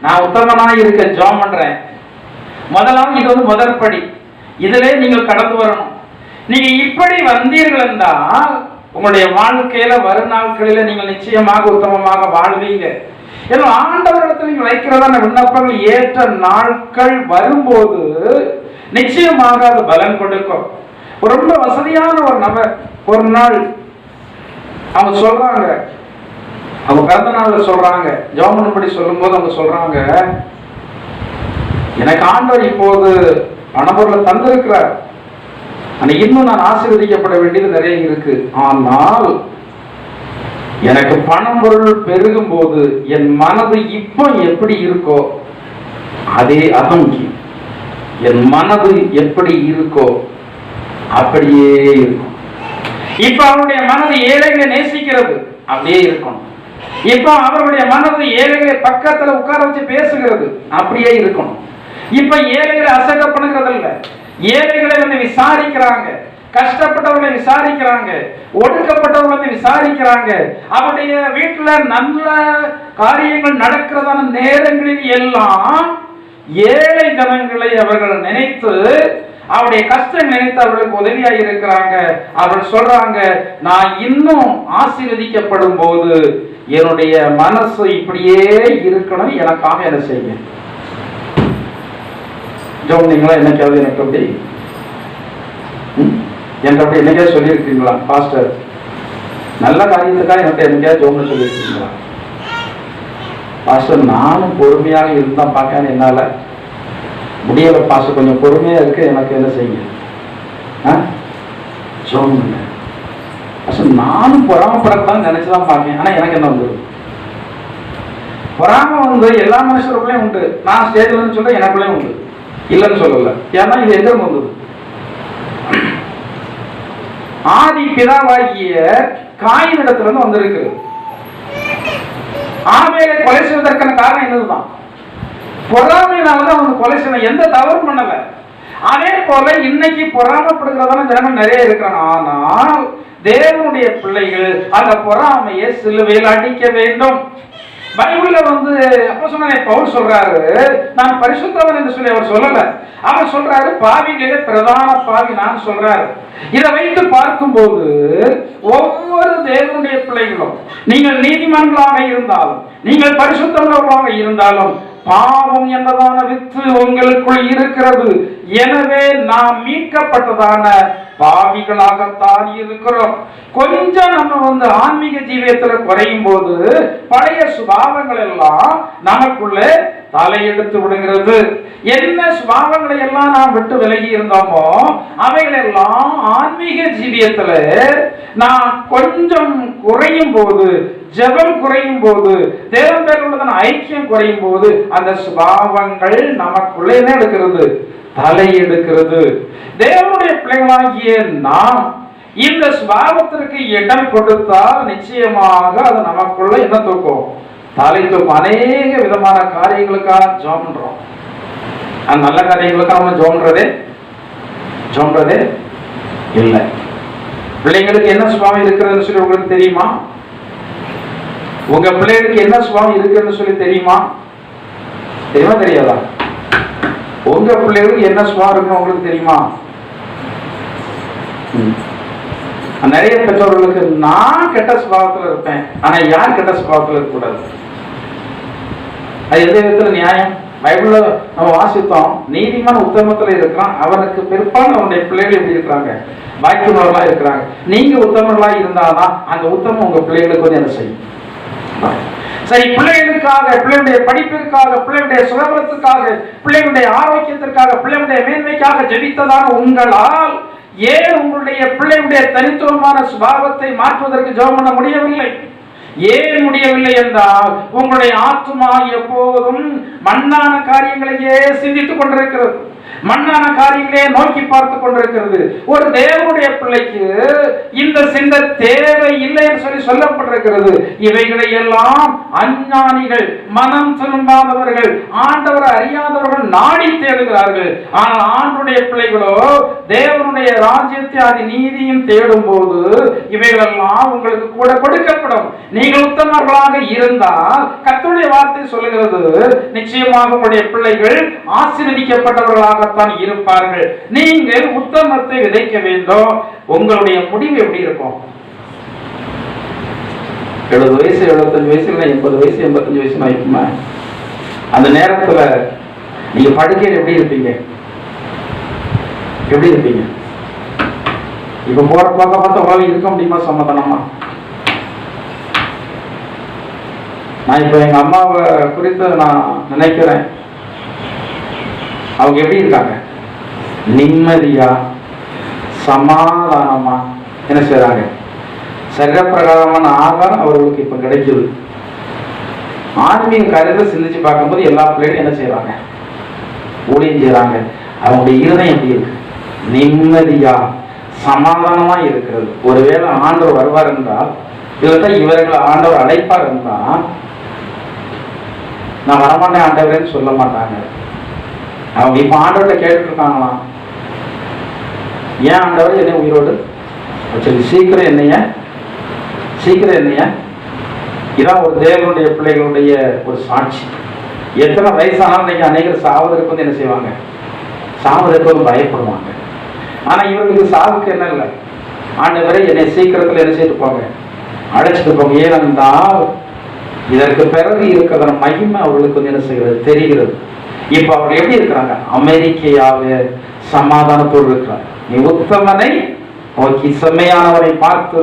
நான் உத்தமனா இருக்க ஜெபம் பண்றேன். முதலாவது இது வந்து முதற்படி. இதிலே நீங்கள் கடந்து வரணும். நீங்க இப்படி வந்தீர்கள் என்றால் உங்களுடைய வாழ்க்கையில வரும் நாட்களில நீங்கள் நிச்சயமாக உத்தமமாக வாழ்வீங்க. ஏன்னா ஆண்டவரிடத்தில் நீங்கள் வைக்கிறதான விண்ணப்பங்கள் ஏற்ற நாட்கள் வரும்போது நிச்சயமாக அது பலன் கொடுக்கும். ரொம்ப வசதியான ஒரு நபர் ஒரு நாள் அவங்க சொல்றாங்க, அவங்க பிறந்த நாள்ல சொல்றாங்க, ஜெபம் பண்ணும்படி சொல்லும் போது அவங்க சொல்றாங்க, எனக்கு ஆண்டவர் இப்போது பணப்பொருளை தந்திருக்கிறார், ஆனா இன்னும் நான் ஆசீர்வதிக்கப்பட வேண்டியது நிறைய இருக்கு. ஆனால் எனக்கு பணம் பொருள் பெருகும் போது என் மனது இப்போ எப்படி இருக்கோ அதே அதான் முக்கியம். என் மனது எப்படி இருக்கோ அப்படியே இருக்கும். இப்ப அவருடைய மனது ஏழைகளை நேசிக்கிறது அப்படியே இருக்கணும். இப்ப அவருடைய மனது ஏழைகளை பக்கத்துல உட்கார வச்சு பேசுகிறது அப்படியே இருக்கணும். இப்ப ஏழைகளை அசக பண்ணுகிறது இல்ல, ஏழைகளை வந்து விசாரிக்கிறாங்க, கஷ்டப்பட்டவர்களை விசாரிக்கிறாங்க, ஒடுக்கப்பட்டவர்களை விசாரிக்கிறாங்க. அவருடைய வீட்டுல நல்ல காரியங்கள் நடக்கிறதான நேரங்களில் எல்லாம் ஏழை ஜனங்களை அவர்கள் நினைத்து, அவருடைய கஷ்டம் நினைத்து அவர்களுக்கு உதவியாக இருக்கிறாங்க. அவர்கள் சொல்றாங்க, நான் இன்னும் ஆசீர்வதிக்கப்படும் போது என்னுடைய மனசு இப்படியே இருக்கணும், எனக்காக என்ன செய்ய. ஜோம் நீங்களா என்னைக்காவது எனக்கு அப்படி என்கிட்ட அப்படி என்னைக்காவது சொல்லியிருக்கீங்களா? பாஸ்டர் நல்ல காரியத்துக்காக என்கிட்ட என்னைக்காவது ஜோம்னு சொல்லியிருக்கீங்களா? பாஸ்டர் நானும் பொறுமையாக இருந்தா பார்க்க என்னால முடியல பாஸ்டர், கொஞ்சம் பொறுமையா இருக்கு, எனக்கு என்ன செய்யுங்க ஜோம். பாஸ்டர் நானும் பொறாமப்படத்தான் நினைச்சுதான் பார்க்கேன், ஆனா எனக்கு என்ன வந்துடும்? பொறாம வந்து எல்லா மனுஷருக்குள்ளேயும் உண்டு. நான் ஸ்டேஜ்லன்னு சொல்றேன், எனக்குள்ளேயும் உண்டு, இல்லைன்னு சொல்லல. ஏன்னா இது எங்க வந்தது? ஆதி பிதாவாகிய காயினிடத்துல இருந்து வந்திருக்கு. ஆபேலை கொலை செய்வதற்கான காரணம் என்னதுதான்? பொறாமையினாலதான் அவங்க கொலை செய்ய, எந்த தவறும் பண்ணல. அதே போல இன்னைக்கு பொறாமப்படுகிறதான ஜனங்கள் நிறைய இருக்கிறாங்க. ஆனால் தேவனுடைய பிள்ளைகள் அந்த பொறாமையை சிலுவையில் அடிக்க வேண்டும். பைபிள்ல வந்து அப்போஸ்தலனாகிய பவுல் சொல்றாரு, நான் பரிசுத்தவன் என்று சொல்லி அவர் சொல்லல. அவர் சொல்றாரு, பாவிகளிலே பிரதான பாவி நான் சொல்றாரு. இதை வைத்து பார்க்கும்போது ஒவ்வொரு தேவனுடைய பிள்ளைகளும், நீங்கள் நீதிமன்றாக இருந்தாலும், நீங்கள் பரிசுத்தவர்களாக இருந்தாலும், பாவம் என்பதான வித்து உங்களுக்குள் இருக்கிறது. எனவே நாம் மீட்கப்பட்டதான பாவிகளாகத்தான் இருக்கிறோம். கொஞ்சம் நம்ம வந்து ஆன்மீக ஜீவியத்துல குறையும் போது பழைய சுபாவங்கள் எல்லாம் நமக்குள்ளே தலையெடுத்து விடுகிறது. என்ன சுபாவங்களை எல்லாம் நாம் விட்டு விலகி இருந்தோமோ அவைகள் எல்லாம் ஆன்மீக ஜீவியத்துல நான் கொஞ்சம் குறையும் போது, ஜெபம் குறையும் போது, தேவன் பேர் உள்ளதான ஐக்கியம் குறையும் போது அந்த சுபாவங்கள் நமக்குள்ளே என்ன எடுக்கிறது? தலையெடுக்கிறது. தேவனுடைய பிள்ளைகளாகிய நாம் இந்த சுபாவத்திற்கு இடம் கொடுத்தால் நிச்சயமாக அது நமக்குள்ள என்ன தூக்கும்? தலை தூக்கும். அநேக விதமான காரியங்களுக்காக ஜெபம் பண்றோம். அந்த நல்ல காரியங்களுக்காக நம்ம ஜெபம்ன்றதே இல்லை. பிள்ளைங்களுக்கு என்ன சுபாவம் இருக்கிறதுன்னு சொல்லி உங்களுக்கு தெரியுமா? உங்க பிள்ளைகளுக்கு என்ன சுபாவம் இருக்குன்னு சொல்லி தெரியுமா? தெரியாதா? உங்க பிள்ளைகளுக்கு என்ன சுபாவம் இருக்குன்னு உங்களுக்கு தெரியுமா? நிறைய பெற்றோர்களுக்கு நான் கெட்ட சுபாவத்தில் இருப்பேன், ஆனா யார் கெட்ட சுபாவத்தில் இருக்கக்கூடாது. அது எந்த விதத்துல நியாயம்? பைபிள்ல நம்ம வாசித்தோம், நீதிமான உத்தமத்துல இருக்கிறான், அவனுக்கு பிற்பாடு அவனுடைய பிள்ளைகள் எப்படி இருக்கிறாங்க? வாய்ப்புள்ளவர்களா இருக்கிறாங்க. நீங்க உத்தமர்களா இருந்தாதான் அந்த உத்தமம் உங்க பிள்ளைகளுக்கு வந்து என்ன செய்யும்? சரி, பிள்ளைகளுக்காக, பிள்ளைகளுடைய படிப்பிற்காக, பிள்ளைகளுடைய சுதந்திரத்துக்காக, பிள்ளைகளுடைய ஆரோக்கியத்திற்காக, பிள்ளைகளுடைய மேன்மைக்காக ஜெபித்ததான உங்களால் ஏன் உங்களுடைய பிள்ளைகளுடைய தனித்துவமான சுபாவத்தை மாற்றுவதற்கு ஜெபம் பண்ண முடியவில்லை? ஏன் முடியவில்லை என்றால் உங்களுடைய ஆத்துமா எப்போதும் மண்ணான காரியங்களையே சிந்தித்துக் கொண்டிருக்கிறது, மண்ணான காரியங்களே நோக்கி பார்த்து கொண்டிருக்கிறது. ஒரு தேவனுடைய பிள்ளைக்கு இந்த சிந்தை தேவை இல்லை என்று சொல்லி சொல்லப்பட்டிருக்கிறது. இவைகளை எல்லாம் அஞ்ஞானிகள், மனம் திரும்பாதவர்கள், ஆண்டவரை அறியாதவர்கள் நாடி தேடுகிறார்கள். ஆனால் ஆண்டுடைய பிள்ளைகளோ தேவனுடைய ராஜ்யத்தை அது நீதியும் தேடும் போது இவைகளெல்லாம் உங்களுக்கு கூட கொடுக்கப்படும். நீங்கள் உத்தமர்களாக இருந்தால் கர்த்தருடைய வார்த்தை சொல்லுகிறது, நிச்சயமாக உங்களுடைய பிள்ளைகள் ஆசீர்வதிக்கப்பட்டவர்களாக இருப்பார்கள். நீங்கள் உத்தமத்தை விதைக்க வேண்டும். உங்களுடைய முடிவு எப்படி இருக்கும்? 70 வயசு, 75 வயசு, 80 வயசு, 85 வயசு ஆயிடுமா? அந்த நேரத்துல நீங்க படுக்கையில் எப்படி இருப்பீங்க? எப்படி இருப்பீங்க? இப்ப போற பார்க்க பார்த்தா உங்களால இருக்க முடியுமா? சமாதானமா நான் இப்போ எங்க அம்மாவை குறித்து நான் நினைக்கிறேன். அவங்க எப்படி இருக்காங்க? நிம்மதியா, சமாதானமா என்ன செய்றாங்க? சரீரப்பிரகாரமான ஆகாரம் அவர்களுக்கு இப்ப கிடைக்குது. ஆன்மீக காரியத்தை சிந்திச்சு பார்க்கும்போது எல்லா பிள்ளைகளும் என்ன செய்யறாங்க? ஊழியம் செய்யறாங்க. அவங்களுடைய இருதயம் எப்படி இருக்கு? நிம்மதியா, சமாதானமா இருக்கிறது. ஒருவேளை ஆண்டவர் வருவார் என்றால், இவர்கள் இவர்களை ஆண்டவர் அழைப்பார் என்றால், நான் வரமாட்டேன் ஆண்டவரேன்னு சொல்ல மாட்டாங்க. அவங்க இப்ப ஆண்டவர்கிட்ட கேட்டுட்டு இருக்காங்களாம், ஏன் ஆண்டவர் என்னை உயிரோடு சரி சீக்கிரம் என்னைய இதான் ஒரு தேவனுடைய பிள்ளைகளுடைய ஒரு சாட்சி. எத்தனை வயசானாலும் இன்னைக்கு அநேகர் சாவதற்கு வந்து என்ன செய்வாங்க? சாவதற்கு வந்து பயப்படுவாங்க. ஆனா இவர்களுக்கு சாவுக்கு என்ன இல்லை, ஆண்டவரை என்னை சீக்கிரத்தில் என்ன செய்து போங்க, அழைச்சிட்டு போங்க. ஏனென்றால் இதற்கு பிறகு இருக்கிற மகிமை அவர்களுக்கு வந்து என்ன செய்கிறது தெரிகிறது. இப்ப அவர்கள் எப்படி இருக்கிறாங்க? அமெரிக்கையாவே சமாதானத்தோடு இருக்கிறாங்க. நீ உத்தமனை நோக்கி செம்மையானவரை பார்த்து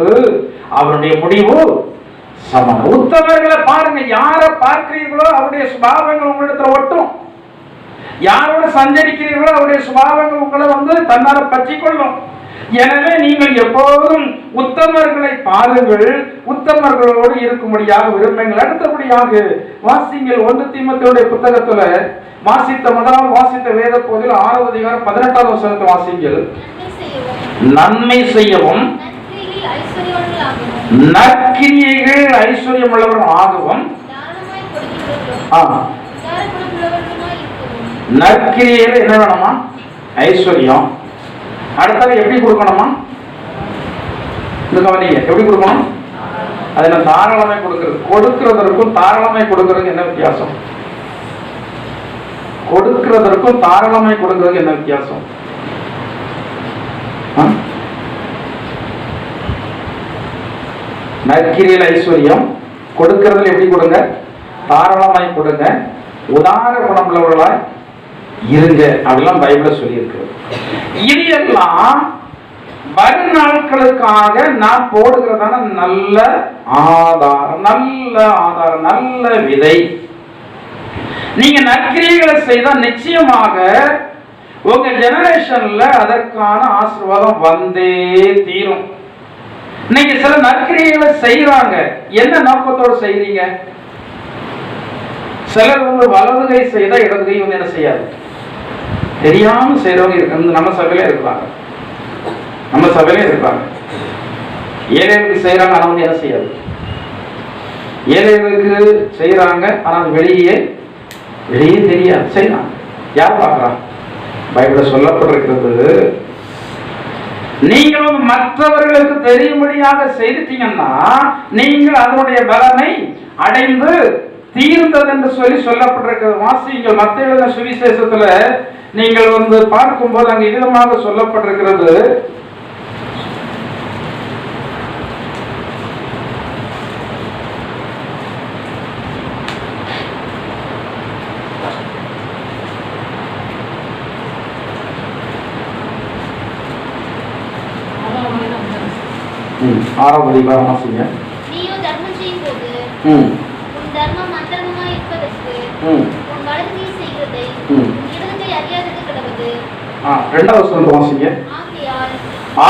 அவருடைய முடிவு சமாதானம். உத்தமர்களை பாருங்க, யாரை பார்க்கிறீர்களோ அவருடைய சுபாவங்கள் உங்களிடத்துல ஒட்டும். யாரோட சஞ்சரிக்கிறீர்களோ அவருடைய சுபாவங்கள் உங்களை வந்து தன்னால பற்றி கொள்ளும். எனவே நீங்கள் எப்போதும் உத்தமர்களை பாருங்கள், உத்தமர்களோடு இருக்கும்படியாக விரும்புங்கள். அடுத்தபடியாக வாசிங்கள் 1 தீமோத்தேயுடைய புத்தகத்துல முதலாவது வாசித்த வேத பகுதியில் 6வது அதிகாரம் 18வது வசனத்தை வாசிங்கள். நன்மை செய்யவும் நற்கிரியைகள் ஐஸ்வர்யம் உள்ளவர்கள் ஆகவும் நற்கிரியைகள் என்ன வேணுமா? ஐஸ்வர்யம். அடுத்தது எப்படி கொடுக்கணுமா? இந்த கவனிங்க, எப்படி கொடுக்கணும்? அது என்ன? தாராளமை கொடுக்கிறது. கொடுக்கிறதற்கும் தாராளமை கொடுக்கிறது என்ன வித்தியாசம்? கொடுக்கிறதற்கும் தாராளமை கொடுக்கிறது என்ன வித்தியாசம்? நற்கிரியல் ஐஸ்வர்யம் கொடுக்கிறதுல எப்படி கொடுங்க? தாராளமாய் கொடுங்க, உதார குணம் உள்ளவர்களாய் இருங்க. அப்படிலாம் பைபிள்ல சொல்லி இருக்கு. இது எல்லாம் வரும் நாட்களுக்காக நான் போடுகிறதான நல்ல ஆதாரம், நல்ல விதை. நீங்க நற்கிரியைகளை செய்தா நிச்சயமாக உங்க ஜெனரேஷன்ல அதற்கான ஆசீர்வாதம் வந்தே தீரும். நீங்க சில நற்கிரியைகளை செய்யறாங்க, என்ன நோக்கத்தோடு செய்றீங்க? சிலர் வந்து வலது கை செய்தா இடது கை வந்து என்ன செய்யாது, தெரியாம செய்யறவங்க இருக்கு. நம்ம சபையிலே இருப்பாங்க. ஏழைகளுக்கு செய்யறாங்க, ஆனா வந்து என்ன செய்யாது. ஏழைகளுக்கு செய்யறாங்க, ஆனா வெளியே தெரியாது, செய்யறாங்க. யார் பார்க்கறான்? பைபிள்ல சொல்லப்பட்டிருக்கிறது. நீங்கள் வந்து மற்றவர்களுக்கு தெரியும்படியாக செய்துட்டீங்கன்னா நீங்கள் அதனுடைய பலனை அடைந்து தீர்ந்தது என்று சொல்லப்பட்டிருக்கிறது. வாசிங்கள் மத்தேயு எழுதின சுவிசேஷத்துல நீங்கள் வந்து பார்க்கும்போது அங்கு விதமாக சொல்லப்பட்டிருக்கிறது. ஆறாவது அதிகாரம் வாசிங்க. நீயோ தர்மம் செய்யும்போது உன் தர்மம் அந்தரங்கமாய் இருப்பதற்கு உன் வலது கை செய்கிறதை உன் இடது கை அறியாதது கிடவது. இரண்டாவது வசனம் வாசிங்க.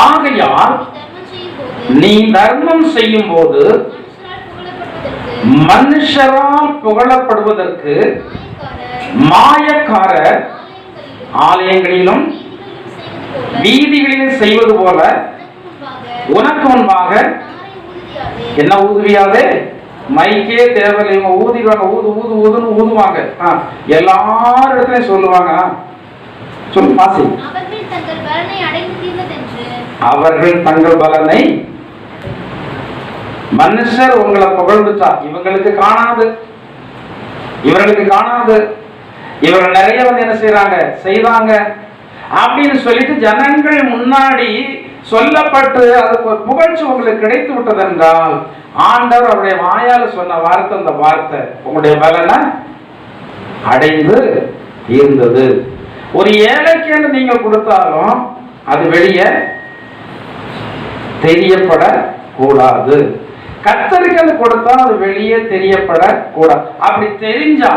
ஆகையால் நீ தர்மம் செய்யும்போது மனுஷரால் புகழப்படுவதற்கு மாயக்காரர் ஆலயங்களிலும் வீதிகளிலும் செய்வது போல உனக்கு முன்பாக என்ன ஊதுவியாதே? மைக்கே தேவையில்லை. இவங்க ஊதிடுவாங்க, ஊதுன்னு ஊதுவாங்க. எல்லாரும் இடத்துலயும் சொல்லுவாங்க. சொல்லு மாசி. அவர்கள் தங்கள் பலனை மனுஷர் உங்களை புகழ்ந்துட்டா இவர்களுக்கு காணாது. இவர்கள் நிறைய வந்து என்ன செய்தாங்க அப்படின்னு சொல்லிட்டு ஜனங்கள் முன்னாடி சொல்லப்பட்டு அதுக்கு ஒரு புகழ்ச்சி உங்களுக்கு கிடைத்து விட்டது என்றால் ஆண்டவர் அவருடைய வாயால சொன்ன வார்த்தை, அந்த வார்த்தை உங்களுடைய பலனை அடைந்து தீர்ந்தது. ஒரு ஏழைக்கு நீங்கள் கொடுத்தாலும் அது வெளியே தெரியப்படக்கூடாது. கர்த்தருக்கு அது கொடுத்தா அது வெளியே தெரியப்படக்கூடாது. அப்படி தெரிஞ்சா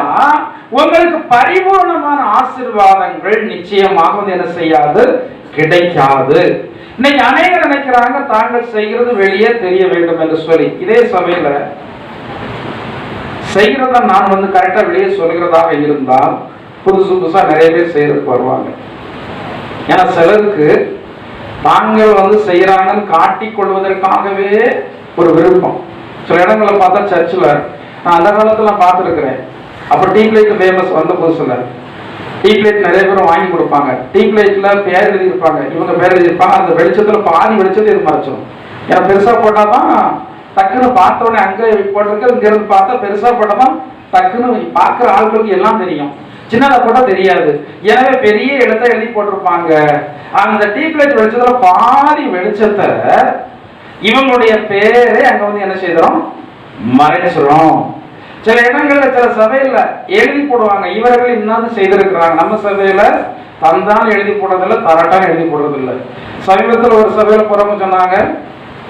உங்களுக்கு பரிபூர்ணமான ஆசீர்வாதங்கள் நிச்சயமாக வந்து என்ன செய்யாது, கிடைக்காது. இன்னைக்கு அநேகர் நினைக்கிறாங்க தாங்கள் செய்கிறது வெளியே தெரிய வேண்டும் என்று சொல்லி. இதே சபையில செய்கிறத நான் வந்து கரெக்டா வெளியே சொல்கிறதாக இருந்தால் புதுசா நிறைய பேர் செய்யறதுக்கு வருவாங்க. ஏன்னா சிலருக்கு தாங்கள் வந்து செய்யறாங்கன்னு காட்டிக் கொள்வதற்காகவே ஒரு விருப்பம். சில இடங்களை பார்த்தா சர்ச்சில் நான் அந்த காலத்துல பார்த்துருக்கிறேன். அப்போ டீப் லைட் ஃபேமஸ் வந்த புதுசுல டீப் லைட் நிறைய பேரும் வாங்கி கொடுப்பாங்க. டீப் லைட்ல பேர் எழுதியிருப்பாங்க, இவங்க பேர் எழுதியிருப்பாங்க. அந்த வெளிச்சத்துல பாதி வெளிச்சத்தை இது மறைச்சிடும். ஏன்னா பெருசா போட்டாதான் டக்குன்னு பார்த்த உடனே அங்கே போட்டிருக்க இங்க இருந்து பார்த்தா பெருசா போட்டாதான் டக்குன்னு பார்க்குற ஆட்களுக்கு எல்லாம் தெரியும். சின்னதா போட்டா தெரியாது. எனவே பெரிய இடத்தை எழுதி போட்டிருப்பாங்க. அந்த டீப் லைட் வெளிச்சத்துல பாதி வெளிச்சத்தை இவங்களுடைய பேரை அங்க வந்து என்ன செய்யறோம், மறைச்சிடும். சில இடங்கள்ல சில சபையில எழுதி போடுவாங்க, இவர்கள் இன்னும் செய்திருக்கிறாங்க. நம்ம சபையில தந்தான் எழுதி போடுறதில்லை, தரட்டான் எழுதி போடுறதில்லை. சமீபத்தில் ஒரு சபையில போறவங்க சொன்னாங்க,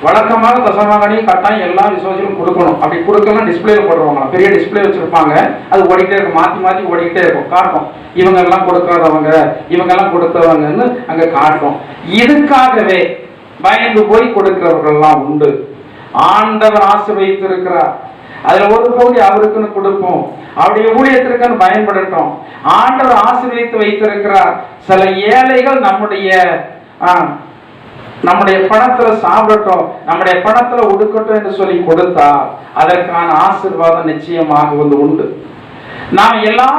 வழக்கமாக தசமாகணியும் கட்டாயம் எல்லா விசுவாசிகளும் கொடுக்கணும். அப்படி கொடுக்கலாம் டிஸ்பிளேல போடுவாங்க, பெரிய டிஸ்பிளே வச்சிருப்பாங்க. அது ஓடிக்கிட்டே இருக்கும், மாத்தி மாத்தி ஓடிக்கிட்டே இருக்கும். காட்டும் இவங்க எல்லாம் கொடுக்காதவங்க, இவங்க எல்லாம் கொடுத்தவங்கன்னு அங்க காட்டும். இதுக்காகவே பயந்து போய் கொடுக்கிறவர்கள் எல்லாம் உண்டு. ஆண்டவர் ஆசீர்வதித்திருக்கிறார், அதுல ஒரு பகுதி அவருக்குன்னு கொடுப்போம், அவருடைய ஊழியத்திற்குன்னு பயன்படுத்தும். ஆண்டவர் ஆசீர்வதித்து வைத்திருக்கிறார். சில ஏழைகள் நம்முடைய பணத்துல சாப்பிடட்டும், நம்முடைய பணத்துல உடுக்கட்டும் என்று சொல்லி கொடுத்தா அதற்கான ஆசீர்வாதம் நிச்சயமாக வந்து உண்டு. நாம் எல்லா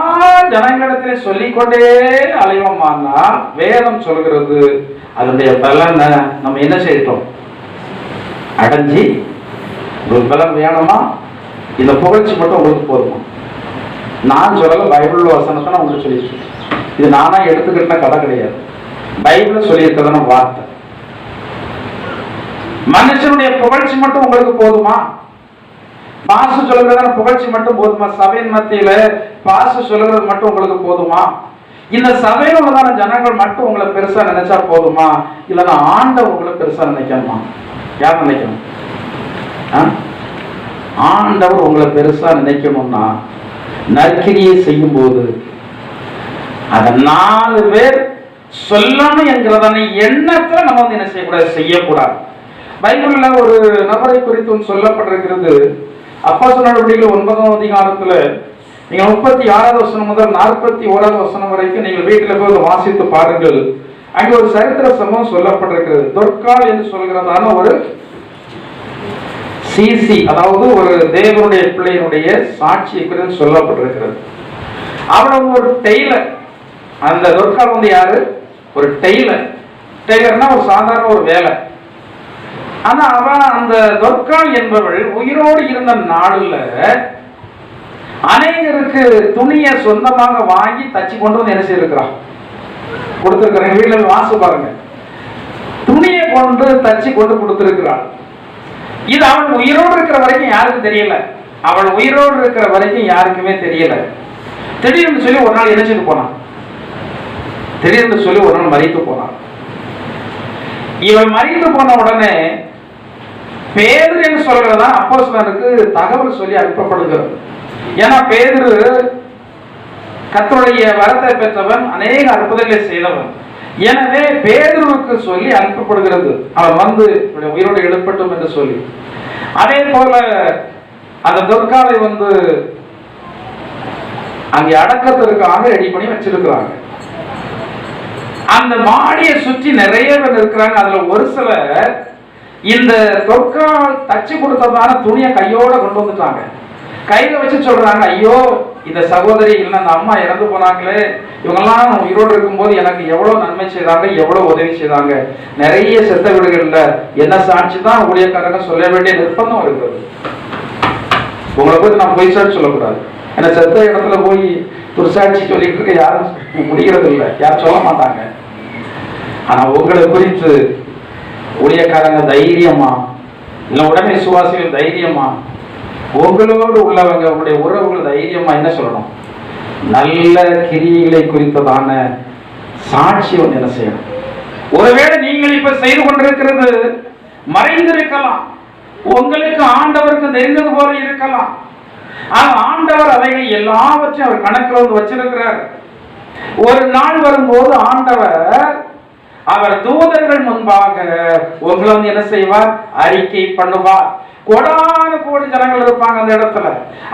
ஜனங்களிடத்திலும் சொல்லிக்கொண்டே அலைவோமானா வேதம் சொல்கிறது அதனுடைய பலனை நம்ம என்ன செய்யட்டோம், அடைஞ்சி ஒரு பலன் வேணுமா, இந்த புகழ்ச்சி மட்டும் உங்களுக்கு போதுமா? நான் சொல்லல, பைபிள் வசனத்தை நான் உங்களுக்கு சொல்லியிருக்கேன். இது நானா எடுத்துக்கிட்ட கதை கிடையாது, பைபிள் சொல்லியிருக்கிறதான வார்த்தை. மனுஷனுடைய புகழ்ச்சி மட்டும் உங்களுக்கு போதுமா? பாசு சொல்லுறதான புகழ்ச்சி மட்டும் போதுமா? சபையின் மத்தியில பாசு சொல்லுறது மட்டும் உங்களுக்கு போதுமா? இந்த சபையில் உள்ளதான ஜனங்கள் மட்டும் உங்களை பெருசா நினைச்சா போதுமா? இல்லைன்னா ஆண்டவர் உங்களை பெருசா நினைக்கணுமா? யார் நினைக்கணும்? ஆண்டவர் உங்களை பெருசா நினைக்கணும்னா நற்கிரியை செய்யும் போது அத 4 பேர் சொல்லணும் என்கிறதான எண்ணத்துல நம்ம வந்து என்ன செய்யக்கூடாது, செய்யக்கூடாது. பைபிள்ல ஒரு நபரை குறித்து சொல்லப்பட்டிருக்கிறது. அப்போஸ்தலர் நடவடிக்கைகள் 9ஆம் அதிகாரத்துல நீங்க 36வது வசனம் முதல் 41வது வசனம் வரைக்கும் நீங்கள் வீட்டில் போய் வாசித்து பாருங்கள். அங்கே ஒரு சரித்திர சம்பவம் சொல்லப்பட்டிருக்கிறது. தொற்கால் என்று சொல்கிறதான ஒரு சிசி, அதாவது ஒரு தேவனுடைய பிள்ளையினுடைய சாட்சி குறித்து சொல்லப்பட்டிருக்கிறது. அவன் ஒரு டெய்லர். அந்த தொற்கால் வந்து யாரு? ஒரு டெய்லர். டெய்லர்னா ஒரு சாதாரண ஒரு வேலை. ஆனா அவன் அந்த தொற்கால் என்பவள் உயிரோடு இருந்த நாடுல அநேகருக்கு துணியை சொந்தமாக வாங்கி தச்சு கொண்டு வந்து என்ன செய்திருக்கிறான், கொடுத்திருக்கிறாங்க. வீட்டில் வாசு பாருங்க, துணியை கொண்டு தச்சு கொண்டு கொடுத்திருக்கிறாள். இது அவள் உயிரோடு இருக்கிற வரைக்கும் யாருக்கும் தெரியல. அவள் உயிரோடு இருக்கிற வரைக்கும் யாருக்குமே தெரியல. திடீர்னு சொல்லி ஒரு நாள் என்ன செய்து போனான், திடீர்னு சொல்லி ஒரு நாள் மரித்து போனான். இவள் மரித்து போன உடனே பேதுரு என்று சொல்கிறதா அப்போஸ்தலருக்கு தகவல் சொல்லி அனுப்பப்படுகிறது. ஏன்னா பேதுரு கர்த்தருடைய வரத்தை பெற்றவன், அநேக அற்புதங்களை செய்தவன். எனவே பேதுருவுக்கு சொல்லி அனுப்பப்படுகிறது, அவன் வந்து உயிரோடு எழுப்பட்டும் என்று சொல்லி. அதே போல அந்த தொற்காலை வந்து அங்கே அடக்கத்திற்காக ரெடி பண்ணி வச்சிருக்கிறாங்க. அந்த மாடியை சுற்றி நிறைய பேர் இருக்கிறாங்க. அதுல ஒரு சிலர் இந்த தொற்கால் தச்சு கொடுத்ததான துணியை கையோட கொண்டு வந்துட்டாங்க. கையில வச்சு சொல்றாங்க, ஐயோ இந்த சகோதரி இல்லைன்னா அந்த அம்மா இறந்து போனாங்களே, இவங்கெல்லாம் உயிரோடு இருக்கும்போது எனக்கு எவ்வளவு நன்மை செய்தாங்க, எவ்வளவு உதவி செய்தாங்க. நிறைய செத்த வீடுகள்ல என்ன சாட்சி தான் ஊழியக்காரங்க சொல்ல வேண்டிய நிர்பந்தம் இருக்கிறது. உங்களை போய் நான் பொய் சாட்சி சொல்லக்கூடாது. ஏன்னா செத்த இடத்துல போய் துர்சாட்சி சொல்லிட்டு இருக்க யாரும் முடிகிறது இல்லை, யாரும் சொல்ல மாட்டாங்க. ஆனா உங்களை குறித்து ஊழியக்காரங்க தைரியமா, இல்ல உடனே சுவாசிகள் தைரியமா, உங்களோடு உள்ளவங்க உங்களுடைய உறவுகள் தைரியமா என்ன சொல்லணும், நல்ல கிரியைகளை குறித்ததான சாட்சி ஒன்று என்ன செய்யணும். ஒருவேளை நீங்கள் இப்ப செய்து கொண்டிருக்கிறது மறைந்திருக்கலாம், உங்களுக்கு ஆண்டவருக்கு தெரிந்தது போல இருக்கலாம். ஆனால் ஆண்டவர் அவைகளை எல்லாவற்றையும் அவர் கணக்கில் வந்து வச்சிருக்கிறார். ஒரு நாள் வரும்போது ஆண்டவர் அவர் தூதர்கள் முன்பாக உங்களை வந்து என்ன செய்வார்? அறிக்கை பண்ணுவார். கோடான கோடி ஜனங்கள் இருப்பாங்க அந்த இடத்துல.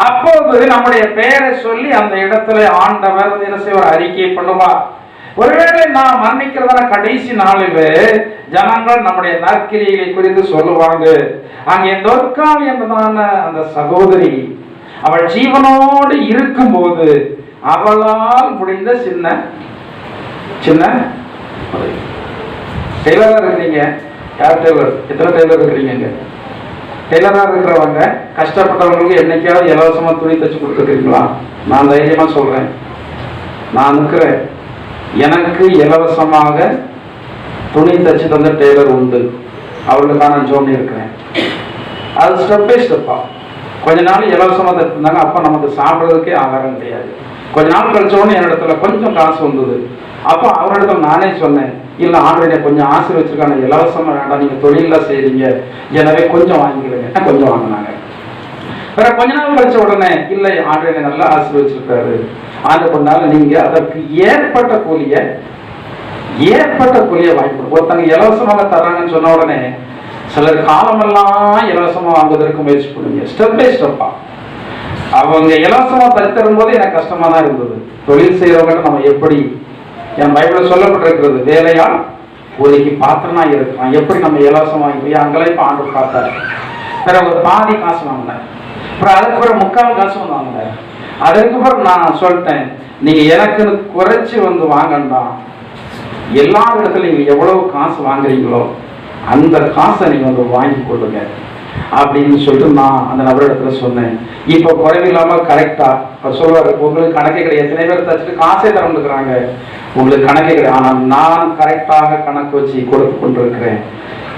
அப்போது நம்முடைய பெயரை சொல்லி அந்த இடத்துல ஆண்டவர் என்ன செய்வார்? அறிக்கை பண்ணுவார். ஒருவேளை நான் மன்னிக்கிறதான கடைசி நாளில் ஜனங்கள் நம்முடைய நற்கிரியை குறித்து சொல்லுவாங்க. அங்கே தொற்கால் என்பதான அந்த சகோதரி அவள் ஜீவனோடு இருக்கும்போது அவளால் முடிந்த சின்ன சின்ன டெய்லரா இருக்கிறீங்க. யார் டெய்லர்? எத்தனை டெய்லர் இருக்கிறீங்க? டெய்லரா இருக்கிறவங்க கஷ்டப்பட்டவங்களுக்கு என்னைக்காவது இலவசமா துணி தச்சு கொடுத்துருக்கீங்களா? நான் தைரியமா சொல்றேன், நான் இருக்கிறேன். எனக்கு இலவசமாக துணி தச்சு தந்த டெய்லர் உண்டு. அவளுக்காக நான் ஜோன் இருக்கிறேன். அது ஸ்டெப் பை ஸ்டெப்பா. கொஞ்ச நாள் இலவசமாக தச்சுருந்தாங்க. அப்போ நமக்கு சாப்பிட்றதுக்கே ஆகாரம் கிடையாது. கொஞ்ச நாள் கழிச்சோன்னு என்னிடத்துல கொஞ்சம் காசு வந்தது. அப்போ அவரிடத்துல நானே சொன்னேன், இல்லை ஆண்டு கொஞ்சம் ஆசை வச்சிருக்காங்க, இலவசமாக வேண்டாம், நீங்கள் தொழிலாக செய்கிறீங்க, எனவே கொஞ்சம் வாங்கிக்கிறீங்க. கொஞ்சம் வாங்கினாங்க. வேற கொஞ்ச நாள் கழிச்ச உடனே, இல்லை ஆண்டு நல்லா ஆசீர்வச்சிருக்காரு, ஆண்டு பண்ணாலும் நீங்க அதற்கு ஏற்பட்ட கூலியை வாங்கி கொடுக்கும். ஒருத்தங்க இலவசமாக தர்றாங்கன்னு சொன்ன உடனே சிலர் காலமெல்லாம் இலவசமாக வாங்குவதற்கு முயற்சி பண்ணுங்க. ஸ்டெப் பை ஸ்டெப்பா. அவங்க இலவசமா தரும் போது எனக்கு கஷ்டமா தான் இருந்தது. தொழில் செய்யறவங்க நம்ம எப்படி, என் பைபிள் சொல்லப்பட்டிருக்கிறது, வேலையால் ஒதுக்கி பாத்திரனா இருக்கான். எப்படி நம்ம இலவசம் வாங்கி அங்கெல்லாம் இப்ப ஆண்டு பார்த்தாரு. வேற ஒரு பாதி காசு வாங்கினேன். அப்புறம் அதுக்கு பிறகு 3/4 காசு வந்து வாங்கினேன். அதுக்கு பிறகு நான் சொல்லிட்டேன், நீங்க எனக்குன்னு குறைச்சி வந்து வாங்கண்டா, எல்லா இடத்துல நீங்க எவ்வளவு காசு வாங்குறீங்களோ அந்த காசை நீங்க வந்து வாங்கி கொள்ளுங்க அப்படின்னு சொல்லிட்டு நான் அந்த நபரிடத்துல சொன்னேன். இப்போ குறைவில்லாம கரெக்டா சொல்லுவாரு, உங்களுக்கு கணக்கே கிடையாது. எத்தனை பேர் தச்சுட்டு காசே தரந்துக்கிறாங்க, உங்களுக்கு கணக்கே கிடையாது. ஆனால் நான் கரெக்டாக கணக்கு வச்சு கொடுத்து கொண்டிருக்கிறேன்.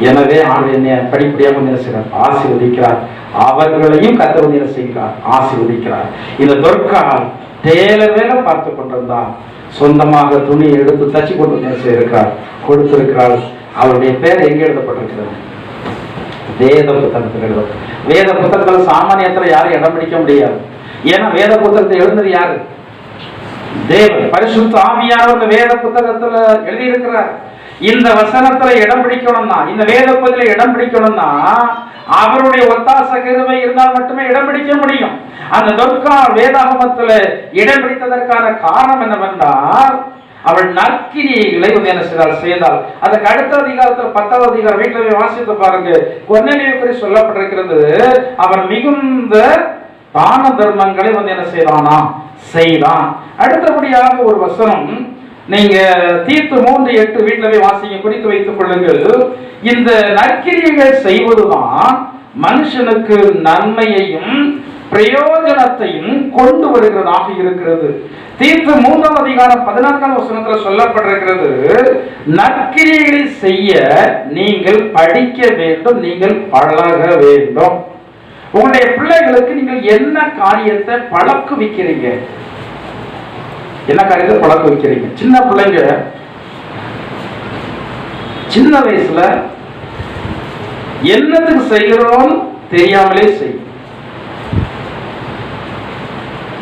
எனவே ஆண்டு என்னை படிப்படியாக என்ன செய்கிறார்? ஆசீர்வதிக்கிறார். அவர்களையும் கர்த்தர் என்ன செய்கிறார்? ஆசீர்வதிக்கிறார். இந்த தொற்கால் டெய்லர் வேலை பார்த்து கொண்டிருந்தார். சொந்தமாக துணி எடுத்து தச்சு கொண்டு இருக்கிறார், கொடுத்திருக்கிறார். அவருடைய பேர் எங்கே எழுதப்பட்டிருக்கிறது? வேத புத்தகத்தில் எழுத. வேத புத்தகத்தில் சாமானியத்தில் யாரும் இடம் பிடிக்க முடியாது. ஏன்னா வேத புத்தகத்தை எழுந்தது யாரு? தேவன். பரிசுத்த ஆவியானவர் வேத புத்தகத்துல எழுதியிருக்கிறார். இந்த வசனத்துல இடம் பிடிக்கணும்னா, இந்த வேத புத்தகத்துல இடம் பிடிக்கணும்னா அவருடைய ஒத்தாச கிருபை இருந்தால் மட்டுமே இடம் பிடிக்க முடியும். அந்த தொற்கால் வேதாகமத்துல இடம் பிடித்ததற்கான காரணம் என்னவென்றால், அவள் நற்கிரியைகளை என்ன செய்தால். அதுக்கு அடுத்த அதிகாரத்தில் 10வது அதிகாரம் வீட்டில் வாசித்து பாருங்க. கொர்நேலியை பற்றி சொல்லப்பட்டிருக்கிறது, அவர் மிகுந்த தான தர்மங்களை என்ன செய்தான். அடுத்தபடியாக ஒரு வசனம் நீங்க தீத்து 3:8 வீட்டிலவே வாசிங்க, குறித்து வைத்துக் கொள்ளுங்கள். இந்த நற்கிரியைகள் செய்வதுதான் மனுஷனுக்கு நன்மையையும் பிரயோஜனத்தையும் கொண்டு வருகிறதாக இருக்கிறது. தீத்து 3வது அதிகாரம் 14வது வசனத்தில் சொல்லப்பட்டிருக்கிறது, நற்கிரியைகளை செய்ய நீங்கள் படிக்க வேண்டும், நீங்கள் பழக வேண்டும். உங்களுடைய பிள்ளைகளுக்கு நீங்கள் என்ன காரியத்தை பழக்குவிக்கிறீங்க? என்ன காரியத்தை பழக்க வைக்கிறீங்க? சின்ன பிள்ளைங்க சின்ன வயசுல என்னத்துக்கு செய்கிறோம் தெரியாமலே செய்யும்.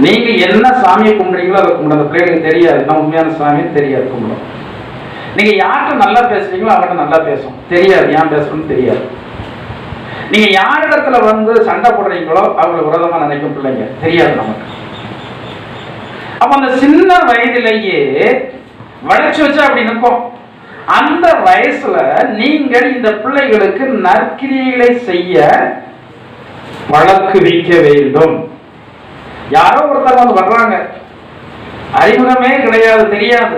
நீங்க என்ன சாமியை கும்பிடுறீங்களோ அதை கும்பிட அந்த பிள்ளைகளுக்கு தெரியாது. நான் உண்மையான சாமியை தெரியாது கும்பிடும். நீங்க யார்கிட்ட நல்லா பேசுறீங்களோ அவர்கிட்ட நல்லா பேசும், தெரியாது ஏன் பேசணும்னு தெரியாது. நீங்க யாரிடத்துல வந்து சண்டை போடுறீங்களோ அவங்களை விரோதமா நினைக்கும் பிள்ளைங்க, தெரியாது நமக்கு. அப்ப அந்த சின்ன வயதிலேயே வளைச்சு வச்சா அப்படி நிற்கும். அந்த வயசுல நீங்கள் இந்த பிள்ளைகளுக்கு நற்கிரியைகளை செய்ய பழக்குவிக்க வேண்டும். யாரோ ஒருத்தர் வந்து வர்றாங்க, அறிமுகமே கிடையாது, தெரியாது.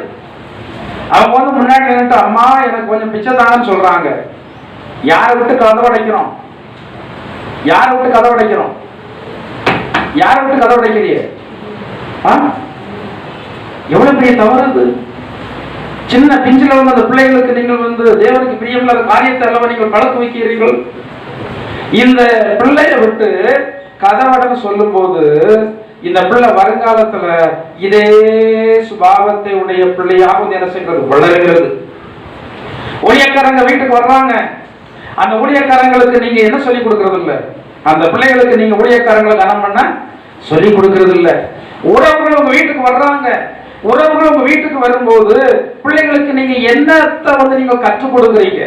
அவங்க வந்து முன்னாடி நின்றுட்டு அம்மா எனக்கு கொஞ்சம் பிச்சை தாங்கன்னு சொல்றாங்க. யாரை விட்டு கதவடைக்கிறோம்? யாரை விட்டு கதவடைக்கிறோம்? யாரை விட்டு கதவடைக்கிறீங்க? எவ்வளவு பெரிய தவறு அது. சின்ன பிஞ்சில வந்து அந்த பிள்ளைகளுக்கு நீங்கள் வந்து தேவனுக்கு பிரியமில்லாத காரியத்தை அல்லவா நீங்கள் பழக்க வைக்கிறீர்கள். இந்த பிள்ளைய விட்டு கதவடன்னு சொல்லும் போது இந்த பிள்ளை வருங்காலத்துல இதே சுபாவத்தை உடைய பிள்ளையாக என்ன செய்கிறது? வளர்கிறது. ஊழியக்காரங்க வீட்டுக்கு வர்றாங்க, அந்த ஊழியக்காரங்களுக்கு நீங்க என்ன சொல்லி கொடுக்கறது இல்ல? அந்த பிள்ளைகளுக்கு நீங்க ஊழியக்காரங்களை கனம் பண்ண சொல்லி கொடுக்கறது இல்ல. உறவுகள் உங்க வீட்டுக்கு வர்றாங்க, உறவுகள் உங்க வீட்டுக்கு வரும்போது பிள்ளைகளுக்கு நீங்க என்னத்தை நீங்க கற்றுக் கொடுக்குறீங்க?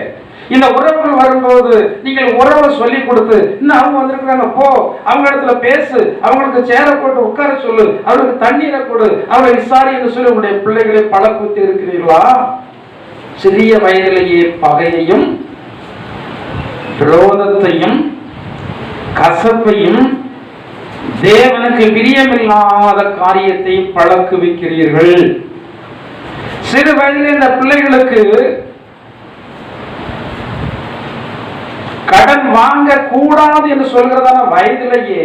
இந்த உறவுகள் வரும்போது நீங்கள் உறவை சொல்லி கொடுத்து, இன்னும் அவங்க வந்திருக்கிறாங்க போ, அவங்க இடத்துல பேசு, அவங்களுக்கு சேர போட்டு உட்கார சொல்லு, அவங்களுக்கு தண்ணீரை கொடு, அவங்களை விசாரி என்று சொல்லி உங்களுடைய பிள்ளைகளை பழக்குத்தி இருக்கிறீர்களா? சிறிய வயதிலேயே பகையையும் விரோதத்தையும் கசப்பையும் தேவனுக்கு பிரியமில்லாத காரியத்தை பழக்குவிக்கிறீர்கள். சிறு வயதிலே இந்த பிள்ளைகளுக்கு கடன் வாங்க கூடாது என்று சொல்கிறதான வயதிலேயே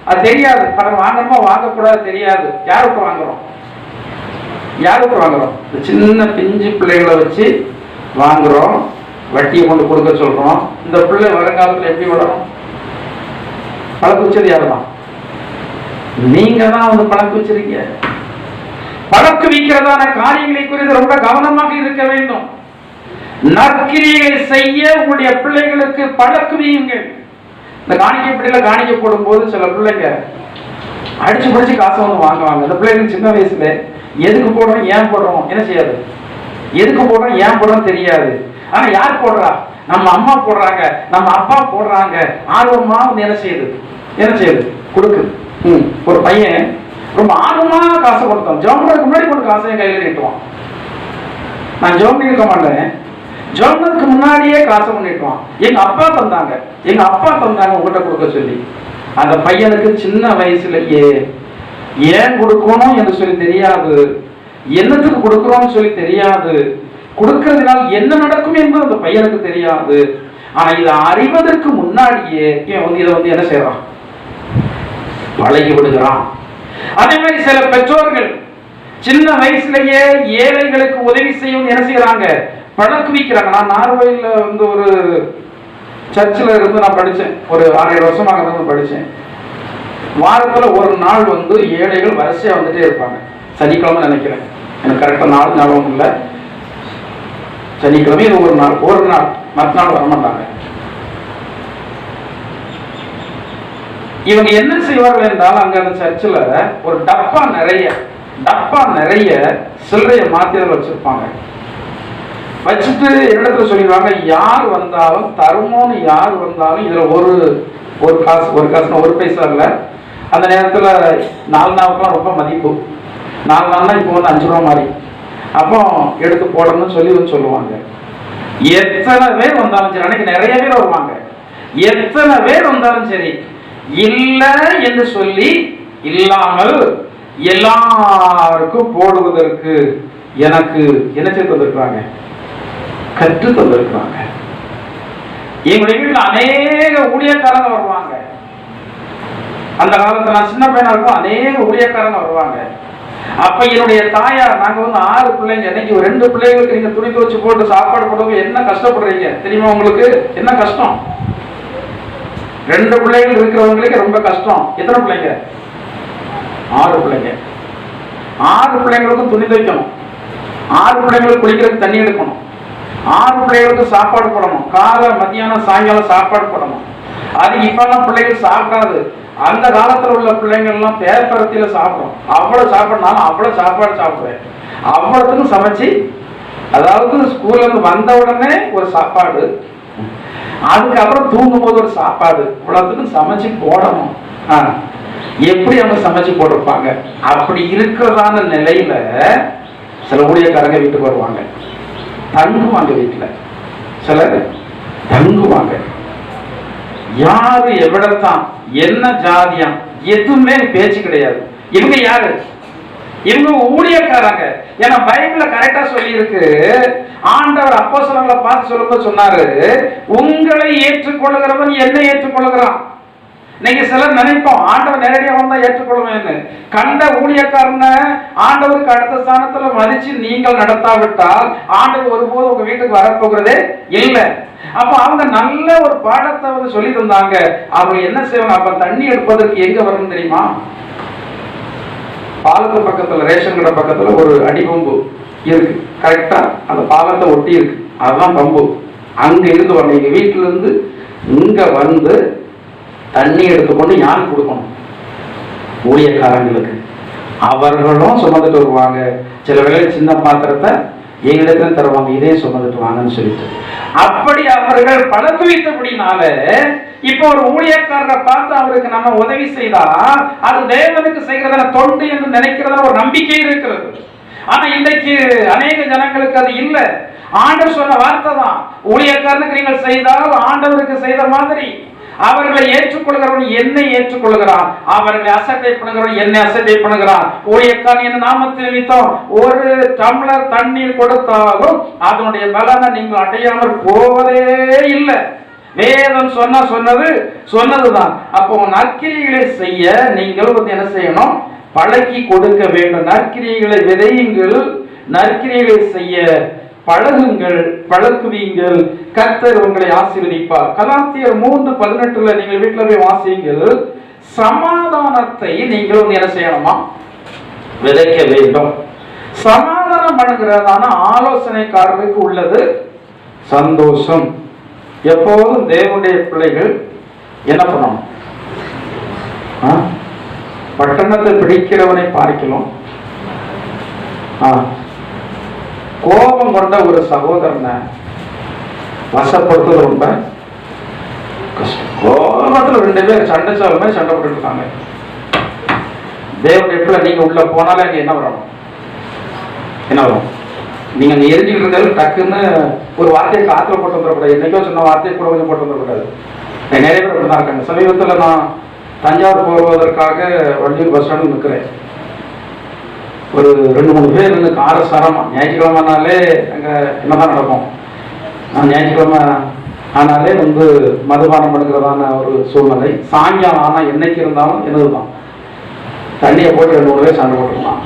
அது தெரியாது. கடன் வாங்கணுமா வாங்கக்கூடாது தெரியாது. யாருக்கு வாங்குறோம்? யாருக்கு வாங்குறோம்? சின்ன பிஞ்சு பிள்ளைகளை வச்சு வாங்குறோம், வட்டியை கொண்டு கொடுக்க சொல்றோம். இந்த பிள்ளை வருங்காலத்தில் எப்படி வளரும்? பழக்க வச்சது யாரு தான்? நீங்க தான் பழக்க வச்சிருக்கீங்க. பழக்க வைக்கிறதான காரியங்களை குறித்து ரொம்ப கவனமாக இருக்க வேண்டும். நற்கிரியை செய்ய உங்களுடைய பிள்ளைகளுக்கு பழக்குவீங்கள். இந்த காணிக்கை பிள்ளைல காணிக்கை போடும் போது சில பிள்ளைங்க அடிச்சு பிடிச்சு காசை வாங்குவாங்க. இந்த பிள்ளைங்களுக்கு சின்ன வயசுல எதுக்கு போடுறோம் ஏன் போடுறோம் என்ன செய்யாது, எதுக்கு போடுறோம் ஏன் போடுறோம் தெரியாது. ஆனா யார் போடுறா? நம்ம அம்மா போடுறாங்க, நம்ம அப்பா போடுறாங்க, ஆர்வமா என்ன செய்யுது கொடுக்குது. ஒரு பையன் ரொம்ப ஆர்வமா காசை கொடுத்தோம், ஜோமனுக்கு முன்னாடி கொண்டு காசை கையில நீட்டுவான். நான் ஜோம் இருக்க மாட்டேன், ஜோமனுக்கு முன்னாடியே காசை பண்ணிட்டுவான். எங்க அப்பா தந்தாங்க உங்ககிட்ட கொடுக்க சொல்லி. அந்த பையனுக்கு சின்ன வயசுலயே ஏன் கொடுக்கணும் என்று சொல்லி தெரியாது, என்னத்துக்கு கொடுக்கிறோம்னு சொல்லி தெரியாது, கொடுக்கிறதுனால என்ன நடக்கும் என்பது அந்த பையனுக்கு தெரியாது. ஆனா இதை அறிவதற்கு முன்னாடியே இவன் இதை என்ன செய்யறான்? பழகி விடுகிறான். அதே மாதிரி சில பெற்றோர்கள் சின்ன வயசுலயே ஏழைகளுக்கு உதவி செய்யும் என்ன செய்யறாங்க? பழக்குவிக்கிறாங்க. நான் நார்வேயில் ஒரு சர்ச்சில் இருந்து நான் படித்தேன், ஒரு 6-7 வருஷமாக இருந்து படித்தேன். வாரத்துல ஒரு நாள் ஏழைகள் வரிசையா வந்துட்டே இருப்பாங்க. சனிக்கிழமை நினைக்கிறேன், எனக்கு கரெக்டா நாள் ஞாபகம் இல்லை. சனிக்கிழமை ஒரு நாள் மற்ற நாள் வரமாட்டாங்க. இவங்க என்ன செய்வார்கள் என்றால், அங்க அந்த சர்ச்சில் ஒரு டப்பா நிறைய சில்லறைய மாத்திரை வச்சிருப்பாங்க. வச்சுட்டு இடத்துல சொல்லிடுவாங்க, யார் வந்தாலும் தருமோன்னு யார் வந்தாலும் இதுல ஒரு காசுனா ஒரு பைசா இல்லை. அந்த நேரத்துல 4 நாவுக்கெல்லாம் ரொம்ப மதிப்பு. 4 நாள்னா இப்போ 5 ரூபா மாதிரி. அப்போ எடுத்து போடணும்னு சொல்லி சொல்லுவாங்க. எத்தனை பேர் வந்தாலும் சரி, அன்னைக்கு நிறைய பேர் வருவாங்க, எத்தனை பேர் வந்தாலும் சரி, இல்லை என்று சொல்லி இல்லாமல் எல்லாருக்கும் போடுவதற்கு எனக்கு என்ன செய்து தந்திருக்கிறாங்க? கற்று தந்திருக்கிறாங்க. எங்களுடைய வீட்டில் அநேக ஊழியக்காரங்க வருவாங்க. அந்த காலத்துல நான் சின்ன பையனா இருக்கும், அநேக ஊழியக்காரங்க வருவாங்க. அப்ப என்னுடைய தாயார், நாங்க 6 பிள்ளைங்க, இன்னைக்கு 2 பிள்ளைகளுக்கு நீங்க துணி துவச்சு போட்டு சாப்பாடு போடுறது என்ன கஷ்டப்படுறீங்க தெரியுமா? உங்களுக்கு என்ன கஷ்டம்? 2 பிள்ளைகள் இருக்கிறவங்களுக்கு ரொம்ப கஷ்டம். எத்தனை பிள்ளைங்க? 6 பிள்ளைங்க. 6 பிள்ளைங்களுக்கும் துணி துவைக்கணும், 6 பிள்ளைங்களுக்கு குளிக்கிறதுக்கு தண்ணி எடுக்கணும், 6 பிள்ளைகளுக்கு சாப்பாடு போடணும், காலை மத்தியானம் சாயங்காலம் சாப்பாடு போடணும். அது இப்பெல்லாம் பிள்ளைகள் சாப்பிடாது. அந்த காலத்துல உள்ள பிள்ளைங்கள் எல்லாம் பேப்பரத்தில சாப்பிடும். அவ்வளவு சாப்பிடனாலும் அவ்வளவு சாப்பாடு சாப்பிடுவேன். அவ்வளவுக்கும் சமைச்சு, அதாவது ஸ்கூல்ல இருந்து வந்த உடனே ஒரு சாப்பாடு, அதுக்கப்புறம் தூங்கும் போது ஒரு சாப்பாடு, இவ்வளவுக்கும் சமைச்சு போடணும். எப்படி அவங்க சமைச்சு போட்டிருப்பாங்க? அப்படி இருக்கிறதான நிலையில சில ஊழியக்காரங்க வீட்டுக்கு வருவாங்க, தங்குவாங்க. வீட்டுல சிலர் தங்குவாங்க. யாரு எவ்வளவுதான் என்ன ஜாதியம் எதுவுமே பேச்சு கிடையாது. இவங்க யாரு? இவங்க ஊழியக்காரங்க. ஏன்னா பைபிள்ல கரெக்டா சொல்லி இருக்கு. ஆண்டவர் அப்போஸ்தலர்களை பார்த்து சொல்லும்போது சொன்னாரு, உங்களை ஏற்றுக்கொள்கிறவன் என்னை ஏற்றுக்கொள்கிறான். நீங்க சிலர் நினைப்போம் ஆண்டவர் நேரடியா வந்தா ஏற்றுக்கொள்வேன்னு. கண்ட ஊழியக்காரன ஆண்டவருக்கு அடுத்த ஸ்தானத்துல மதிச்சு நீங்கள் நடத்தாவிட்டால் ஆண்டவர் ஒருபோது உங்க வீட்டுக்கு வரப்போகிறதே இல்லை. அப்ப அவங்க நல்ல ஒரு பாடத்தை சொல்லி தந்தாங்க. அவங்க என்ன செய்வாங்க? அப்ப தண்ணி எடுப்பதற்கு எங்க வரணும் தெரியுமா? பாலத்து பக்கத்துல, ரேஷன் கடை பக்கத்துல ஒரு அடிபம்பு இருக்கு. கரெக்டா அந்த பாலத்தை ஒட்டி இருக்கு. அதுதான் பம்பு. அங்க இருந்து வரணும். எங்க வீட்டுல இருந்து இங்க வந்து தண்ணி எடுத்துக்கொண்டு யாருக்கு கொடுக்கணும்? ஊழியக்காரங்களுக்கு. அவர்களும் சுமந்துட்டு வருவாங்க. சில வேளை சின்ன பாத்திரத்தை எங்களிடத்துல தருவாங்க, இதே சுமந்துட்டு வாங்கன்னு சொல்லிட்டு. அப்படி அவர்கள் பழக்குவித்தபடினால இப்ப ஒரு ஊழியக்காரரை பார்த்து அவருக்கு நம்ம உதவி செய்தா அது தேவனுக்கு செய்கிறதான தொண்டு என்று நினைக்கிறதான ஒரு நம்பிக்கை இருக்கிறது. ஆனா இன்னைக்கு அநேக ஜனங்களுக்கு அது இல்லை. ஆண்டவர் சொன்ன வார்த்தை தான், ஊழியக்காரனுக்கு நீங்கள் செய்தால் ஆண்டவருக்கு செய்த மாதிரி. அவர்களை ஏற்றுக்கொள்கிறவன் என்னை ஏற்றுக்கொள்கிறான், அவர்களை அசட்டை பண்ணுகிறவன் என்னை அசட்டை பண்ணுகிறான். ஊழியக்காரன் என்ன நாமத்தை நிமித்தம் ஒரு டம்ளர் தண்ணீர் கொடுத்தாலும் அதனுடைய பலனை நீங்கள் அடையாமல் போவதே இல்லை. வேதம் சொன்னதுதான். அப்போ நற்கிரிகளை செய்ய நீங்கள் என்ன செய்யணும்? பழக்கி கொடுக்க வேண்டும். நற்கிரிகளை விதையுங்கள், நற்கிரிகளை செய்ய பழகுங்கள், பழக்குவீங்கள், கர்த்தர் உங்களை ஆசீர்வதிப்பார். கலாத்தியர் 3:18 நீங்கள் வீட்டில் போய் வாசியுங்கள். சமாதானத்தை நீங்கள் என்ன செய்யணுமா? விதைக்க வேண்டும். சமாதானம் பண்ணுகிறதான ஆலோசனைக்காரருக்கு உள்ளது சந்தோஷம். எப்போதும் தேவனுடைய பிள்ளைகள் என்ன பண்ணணும்? பட்டணத்தை பிடிக்கிறவனை பார்க்கலாம், கோபம் கொண்ட ஒரு சகோதரனை வசப்படுத்துறது ரொம்ப கஷ்டம். கோபத்துல 2 பேர் சண்டை போட்டு இருக்காங்க. தேவனுடைய பிள்ளை நீங்க உள்ள போனாலே அங்க என்ன வரும்? நீங்க அங்க எரிஞ்சுக்கிட்டு இருந்தாலும் டக்குன்னு ஒரு வார்த்தையை காத்துல போட்டு வந்துடக்கூடாது. என்னைக்கோ சொன்ன வார்த்தையை கூட கொஞ்சம் போட்டு வந்துடக்கூடாது. நிறைய பேர் அப்படிதான் இருக்காங்க. சமீபத்துல நான் தஞ்சாவூர் போவதற்காக வண்டியூர் பஸ் ஸ்டாண்டில் நிற்கிறேன். ஒரு 2-3 பேர் இருந்து காரசாரமா, ஞாயிற்றுக்கிழமைனாலே அங்கே என்னதான் நடக்கும்? நான் ஞாயிற்றுக்கிழமை ஆனாலே மதுபானம் பண்ணுறதான ஒரு சூழ்நிலை. சாயங்காலம் ஆனால் என்னைக்கு இருந்தாலும் என்னதுதான் தண்ணியை போட்டு 2-3 பேர் சண்டை போட்டுருக்கலாம்.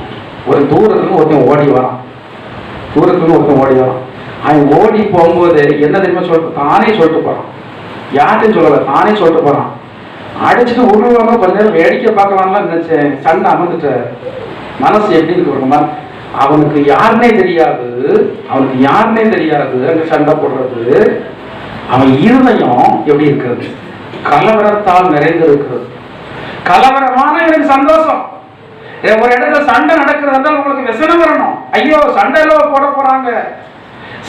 ஒரு தூரத்துக்கு ஒருத்தன் ஓடி வரான். அவன் ஓடி போகும்போது என்ன தெரியுமா தானே சொல்லிட்டு போறான். யார்ட்டையும் சொல்லலை, தானே சொல்லிட்டு போறான். அடிச்சுட்டு உருவாங்க, கொஞ்ச நேரம் வேடிக்கை பார்க்கலாம்லாம் நினைச்சேன். சண்டை அமர்ந்துட்ட மனசு எப்படி இருக்கு? அவனுக்கு யாருன்னே தெரியாது, அங்க சண்டை போடுறது. அவன் இருதயம் எப்படி இருக்கிறது? கலவரத்தால் நிறைந்து இருக்கிறது. கலவரமான எனக்கு சந்தோஷம். ஒரு இடத்துல சண்டை நடக்கிறதா உங்களுக்கு விசனம் வரணும். ஐயோ சண்டையில போட போறாங்க,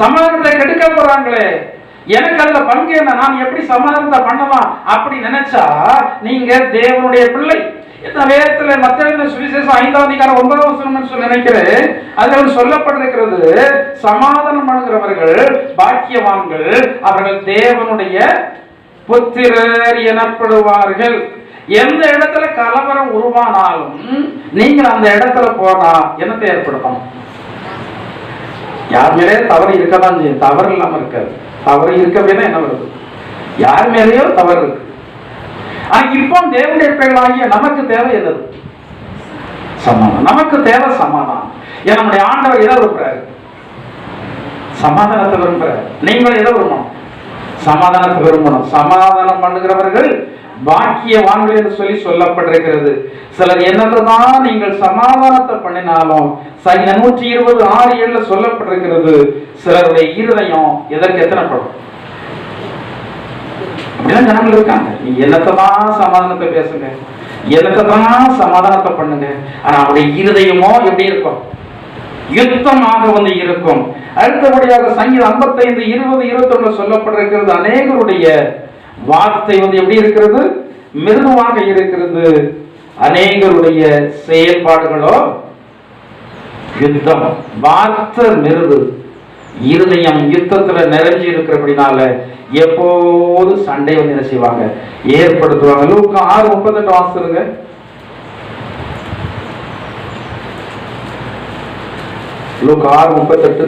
சமாதானத்தை கெடுக்க போறாங்களே, எனக்கு அதுல பங்கு என்ன, நான் எப்படி சமாதானத்தை பண்ணலாம் அப்படி நினைச்சா நீங்க தேவனுடைய பிள்ளை. இந்த வேதத்துல மத்தேயு சுவிசேஷம் 5:9 நினைக்கிறேன். அதுல சொல்லப்பட்டிருக்கிறது, சமாதானம் பண்ணுகிறவர்கள் பாக்கியவான்கள், அவர்கள் தேவனுடைய புத்திரர் எனப்படுவார்கள். எந்த இடத்துல கலவரம் உருவானாலும் நீங்கள் அந்த இடத்துல போனா என்னத்தை ஏற்படுத்தணும்? யார் மேலே தவறு இருக்கதான் செய்யும், தவறு இல்லாம இருக்காது. தவறு இருக்கவே என்ன வருது? யார் மேலேயோ தவறு இருக்கு. ஆனா இப்போ தேவனுடைய பிள்ளைகளாகிய நமக்கு தேவை என்னது? சமாதானம். நமக்கு தேவை சமாதானம். ஏன் நம்முடைய ஆண்டவர் எதை விரும்புறாரு? சமாதானத்தை விரும்புறாரு. நீங்களும் எதை விரும்பணும்? சமாதானத்தை விரும்பணும். சமாதானம் பண்ணுகிறவர்கள் பாக்கியவான்கள் என்று சொல்லப்பட்டிருக்கிறது. சிலர் என்னதான் நீங்கள் சமாதானத்தை பண்ணினாலும் 120:6-7 சொல்லப்பட்டிருக்கிறது, சிலருடைய இருதயம் எதற்கு எத்தனைப்படும்? அப்படிதான் ஜனங்கள் இருக்காங்க. நீங்க என்னத்தான் சமாதானத்தை பேசுங்க, என்னத்தான் சமாதானத்தை பண்ணுங்க, ஆனா அவருடைய இருதயமோ எப்படி இருக்கும்? யுத்தமாக இருக்கும். அடுத்தபடியாக சங்கீதம் 55:20-21 சொல்லப்பட்டிருக்கிறது, அநேகருடைய வார்த்தை எப்படி இருக்கிறது? மிருதுவாக இருக்கிறது, அநேகருடைய செயல்பாடுகளோ யுத்தம். வார்த்தை மிருது, இருதயம் யுத்தத்துல நிறைஞ்சு இருக்கிறபடினால எப்போது சண்டை என்ன செய்வாங்க? ஏற்படுத்துவாங்க. லூக்கா 6:38 வாசிருங்க. லூக்கா 6:38.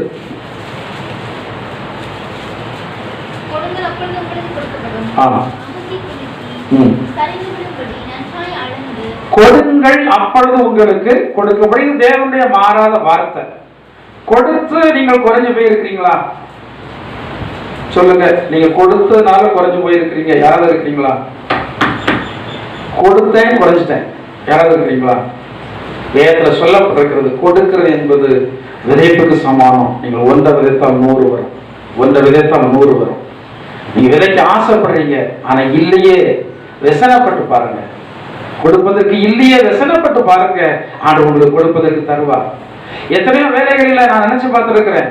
கொடுங்கள் அப்பொழுது உங்களுக்கு கொடுக்கப்படி. தேவனுடைய மாறாத வார்த்தை. கொடுத்து நீங்கள் குறைஞ்சு போயிருக்கிறீங்களா? சொல்லுங்க. நீங்க கொடுத்தனால குறைஞ்சு போயிருக்கிறீங்க யாராவது இருக்கிறீங்களா? கொடுத்தேன் குறைஞ்சிட்டேன் யாராவது இருக்கிறீங்களா? வேதத்துல சொல்லப்பட்டிருக்கிறது, கொடுக்கிறது என்பது விதைப்புக்கு சமானம். நீங்கள் 1 விதைத்தால் 100 வரும். ஒன்றை விதைத்தால் 100 வரும். நீங்க விதைக்க ஆசைப்படுறீங்க, ஆனா இல்லையே व्यसனப்பட்டு பாருங்க. கொடுப்பதற்கு இல்லையே व्यसனப்பட்டு பாருங்க, ஆண்டவர் உங்களுக்கு கொடுப்பதற்கு தருவார். எத்தனையோ வேலைகளில் நான் நினைச்சு பார்த்துருக்கிறேன்,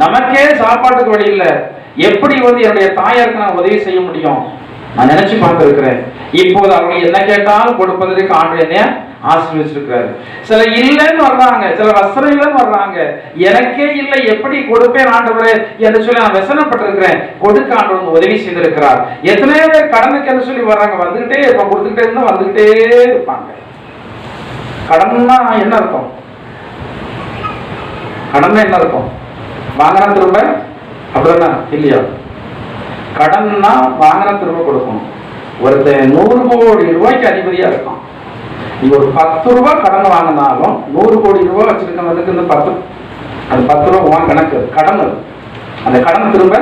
நமக்கே சாப்பாட்டுக்கு வழி இல்லை, எப்படி என்னுடைய தாயாருக்கு நான் உதவி செய்ய முடியும் நான் நினைச்சு பார்த்துருக்கிறேன். இப்போது அவங்க என்ன கேட்டாலும் கொடுப்பதற்கு ஆண்டவர் என்ன ஆசீர்வதிச்சிருக்கிறாரு. சில இல்லைன்னு வர்றாங்க, சில வசனம் இல்லைன்னு வர்றாங்க, எனக்கே இல்லை எப்படி கொடுப்பேன் ஆண்டவரே என்று சொல்லி நான் व्यसனப்பட்டிருக்கிறேன். கொடுக்க ஆண்டவர் உதவி செய்திருக்கிறார். எத்தனையோ பேர் கடனுக்கு என்று சொல்லி வர்றாங்க, வந்துகிட்டே இருப்பாங்க, கொடுத்துக்கிட்டே இருந்தா வந்துகிட்டே இருப்பாங்க. கடன்னா என்ன அர்த்தம்? கடன்னா என்ன அர்த்தம்? வாங்கினா திரும்ப அப்படின்னா இல்லையா? கடன்னா வாங்கினா திரும்ப கொடுக்கணும். ஒருத்தன் 100 கோடி ரூபாய்க்கு அதிபதியா இருக்கான். நீங்க ஒரு 10 ரூபாய் கடன் வாங்கினாலும் 100 கோடி ரூபாய் வச்சிருக்கவனுக்கு இந்த 10 ரூபாய் கணக்கு கடன். அந்த கடன் திரும்ப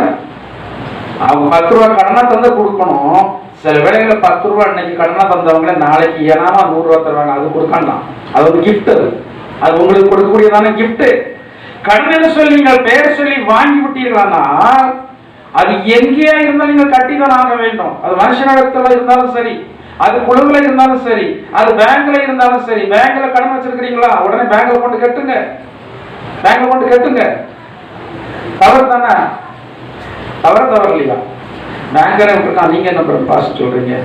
அவங்க 10 ரூபாய் கடனா தந்து கொடுக்கணும். சில வேளைகளில் 10 ரூபாய் இன்னைக்கு கடனா தந்தவங்கள நாளைக்கு ஏனாமா 100 ரூபாய் தருவாங்க, அது கொடுக்கலாம். அது ஒரு கிஃப்ட், அது உங்களுக்கு கொடுக்கக்கூடியதான கிஃப்ட். கடன் சொல்லி நீங்கள் பெயர் சொல்லி வாங்கி விட்டீர்களானா அது எங்கேயா இருந்தாலும் நீங்கள் கட்டிதான் ஆக வேண்டும். அது மனுஷனிடத்துல இருந்தாலும் சரி, அது குழுவில் இருந்தாலும் சரி, அது பேங்க்ல இருந்தாலும் சரி. பேங்க்ல கடன் வச்சிருக்கிறீங்களா, உடனே பேங்க்ல கொண்டு கட்டுங்க, பேங்க்ல கொண்டு கட்டுங்க. தவறு தானே? தவறு இல்லையா? பேங்கரை விட்டுருக்கான், நீங்க என்ன பாஸ் சொல்றீங்க?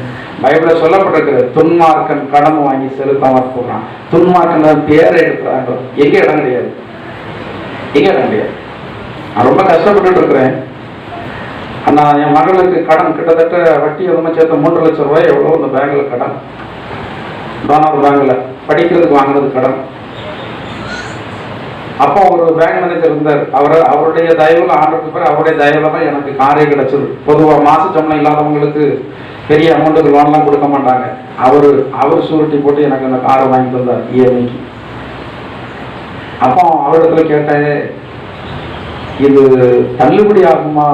பைபிள்ல சொல்லப்பட்டிருக்கிறது, துன்மார்க்கன் கடன் வாங்கி செலுத்தாம போடுறான். துன்மார்க்கன் பேரை எடுக்கிறாங்க, எங்க இடம் கிடையாது, எங்க இடம் கிடையாது. நான் ரொம்ப கஷ்டப்பட்டு இருக்கிறேன். ஆனா என் மகளுக்கு கடன் கிட்டத்தட்ட வட்டி எதுவுமே சேர்த்து 3 லட்சம் ரூபாய் எவ்வளோ இந்த பேங்க்ல கடன். டோனர் பேங்க்ல படிக்கிறதுக்கு வாங்கினது கடன். அப்போ ஒரு பேங்க் மேனேஜர் இருந்தார், அவருடைய தயவுல ஆண்டுக்கு பேர் அவருடைய தயவுல தான் எனக்கு காரே கிடைச்சது. பொதுவாக மாச சம்பளம் இல்லாதவங்களுக்கு பெரிய அமௌண்ட்டுக்கு லோன்லாம் கொடுக்க மாட்டாங்க. அவர் சூரிட்டி போட்டு எனக்கு அந்த காரை வாங்கி தந்தார் இஎம்ஐக்கு. அப்போ அவரிடத்துல கேட்டேன், இது தள்ளுபடி ஆகுமா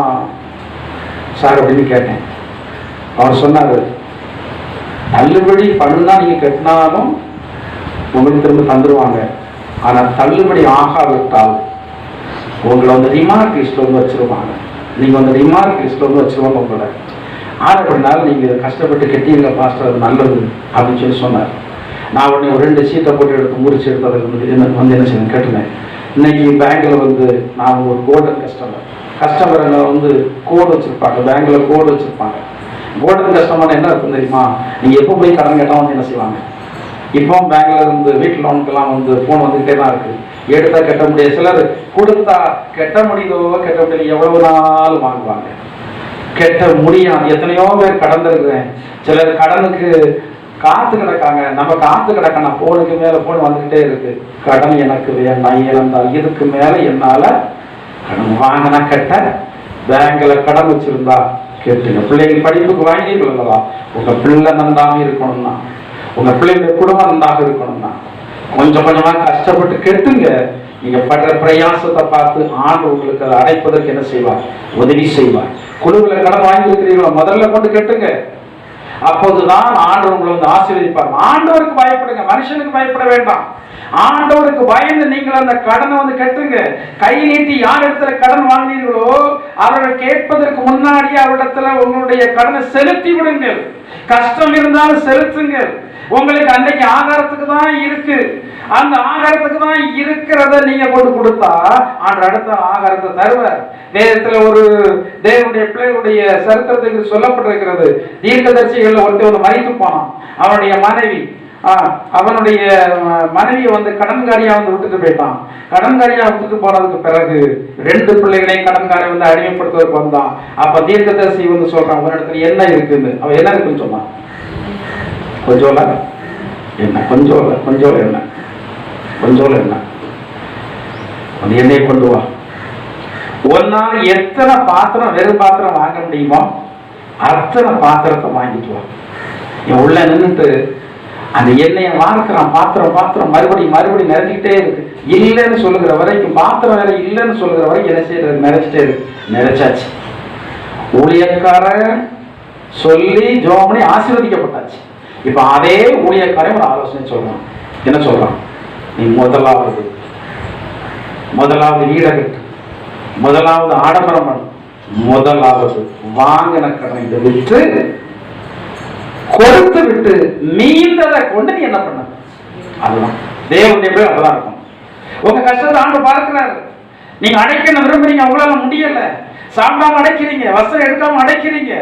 சார் அப்படின்னு கேட்டேன். அவர் சொன்னார், தள்ளுபடி பண்ணுனா நீங்க கட்டினாலும் உங்களுக்கு திரும்ப தந்துடுவாங்க, ஆனா தள்ளுபடி ஆகாவிட்டால் உங்களை ரிமார்க் லிஸ்ட்ல வச்சிருவாங்க. நீங்க ரிமார்க் லிஸ்ட்ல வச்சிருவாங்க உங்களை. அப்படினால நீங்க கஷ்டப்பட்டு கட்டிங்க பாஸ்டர், அது நல்லது அப்படின்னு சொல்லி சொன்னார். நான் உடனே ஒரு 2 சீட்டை போட்டு எடுத்து முறிச்சு எடுத்து அதுக்கு என்ன செய்யணும் கேட்டுனேன். இன்னைக்கு பேங்க்ல நான் ஒரு கோல்டன் கஸ்டமர் கோடு வச்சிருப்பாங்க, பேங்க்ல கோடு வச்சிருப்பாங்க. கோல்டன் கஸ்டமர் என்ன இருக்கும் தெரியுமா? நீங்க எப்போ போய் கடன் கேட்டாலும் என்ன செய்வாங்க? இப்போ பேங்க்ல வீட்டு லோனுக்கெல்லாம் போன் வந்துகிட்டே தான் இருக்கு. எடுத்தா கட்ட முடியாது, சிலர் கொடுத்தா கட்ட முடியுதோ கட்ட முடியல எவ்வளவு நாள் வாங்குவாங்க, கட்ட முடியாது. எத்தனையோ பேர் கடந்திருக்கிறேன். சிலர் கடனுக்கு காத்து கிடக்காங்க, நம்ம காத்து கிடக்கணும். போனுக்கு மேல போன் வந்துகிட்டே இருக்கு, கடன் எனக்கு வேண்டாம், இழந்தால் இதுக்கு மேல என்னால கடன் வாங்கினா கட்ட. பேங்க்ல கடன் வச்சிருந்தா கேட்டுங்க. பிள்ளைங்க படிப்புக்கு வாங்கிக்கலாம், உங்க பிள்ளை நன்றாக இருக்கணும்னா, உங்க பிள்ளைங்க குடும்பம் நன்றாக இருக்கணும்னா கொஞ்சம் கொஞ்சமா கஷ்டப்பட்டு கெட்டுங்க. நீங்க படுற பிரயாசத்தை பார்த்து ஆண்டு உங்களுக்கு அதை அடைப்பதற்கு என்ன செய்வார்? உதவி செய்வார். குழுவில் கடன் வாங்கி இருக்கிறீங்களோ முதல்ல கொண்டு கெட்டுங்க. அப்போதுதான் ஆண்டவர் உங்களை ஆசீர்வதிப்பார். ஆண்டவருக்கு பயப்படுங்க, மனுஷனுக்கு பயப்பட வேண்டாம். ஆண்டவருக்கு பயந்து நீங்கள் அந்த கடனை கட்டுங்க. கை நீட்டி யார் இடத்துல கடன் வாங்கினீர்களோ அவர்கள் கேட்பதற்கு முன்னாடியே அவரிடத்துல உங்களுடைய கடனை செலுத்தி விடுங்கள். கஷ்டம் இருந்தாலும் செலுத்துங்கள். உங்களுக்கு அன்றைக்கு ஆகாரத்துக்கு தான் இருக்கு, அந்த ஆகாரத்துக்கு தான் இருக்கிறத நீங்க கொண்டு கொடுத்தா ஆண்டு அடுத்த ஆகாரத்தை தருவார். வேதத்துல ஒரு தேவனுடைய பிள்ளைகளுடைய சரித்திரத்துக்கு சொல்லப்பட்டிருக்கிறது. தீர்க்கதரிசிகள் ஒருத்தர் மறித்து போனான். அவனுடைய மனைவியை கடன்காரியா விட்டுட்டு போயிட்டான். கடன்காரியா விட்டுட்டு போனதுக்கு பிறகு 2 பிள்ளைகளையும் கடன்காரை அடிமைப்படுத்துவதற்கு வந்தான். அப்ப தீர்க்கதரிசி சொல்றான், ஒரு இடத்துல என்ன இருக்குன்னு. அவன் என்ன இருக்குன்னு சொன்னான்? கொஞ்சோல என்ன, கொஞ்சோல என்ன, அந்த எண்ணெயை கொண்டு வா. ஒரு நாள் எத்தனை பாத்திரம், வெறும் பாத்திரம் வாங்க முடியுமோ அத்தனை பாத்திரத்தை வாங்கிட்டு வா. என் உள்ள நின்றுட்டு அந்த எண்ணெயை வார்க்கிறான். பாத்திரம் மறுபடியும் நிறைஞ்சிக்கிட்டே இருக்கு. இல்லைன்னு சொல்லுகிற வரைக்கும், பாத்திரம் வேற இல்லைன்னு சொல்லுகிற வரைக்கும் என்ன செய்யறது? நிறைச்சிட்டே இருக்கு. நிறைச்சாச்சு. ஊழியக்காரன் சொல்லி ஜோமணி ஆசீர்வதிக்கப்பட்டாச்சு. இப்ப அதே ஊழியக்காரன் ஒரு ஆலோசனை சொல்றான். என்ன சொல்றான்? நீ முதலாவது வீடை கட்டு, முதலாவது ஆடம்பரம் பண்ணு, முதலாவது வாங்கின கடனை விட்டு கொடுத்து விட்டு மீந்ததை கொண்டு நீ என்ன பண்ண, அதுதான் தேவனுடைய பேர். அதுதான் இருக்கும். உங்க கஷ்டத்தை ஆண்டு பார்க்கிறாரு. நீங்க அடைக்கணும் விரும்புறீங்க, உங்களால முடியல, சாப்பிடாம அடைக்கிறீங்க, வஸ்திரம் எடுக்காம அடைக்கிறீங்க,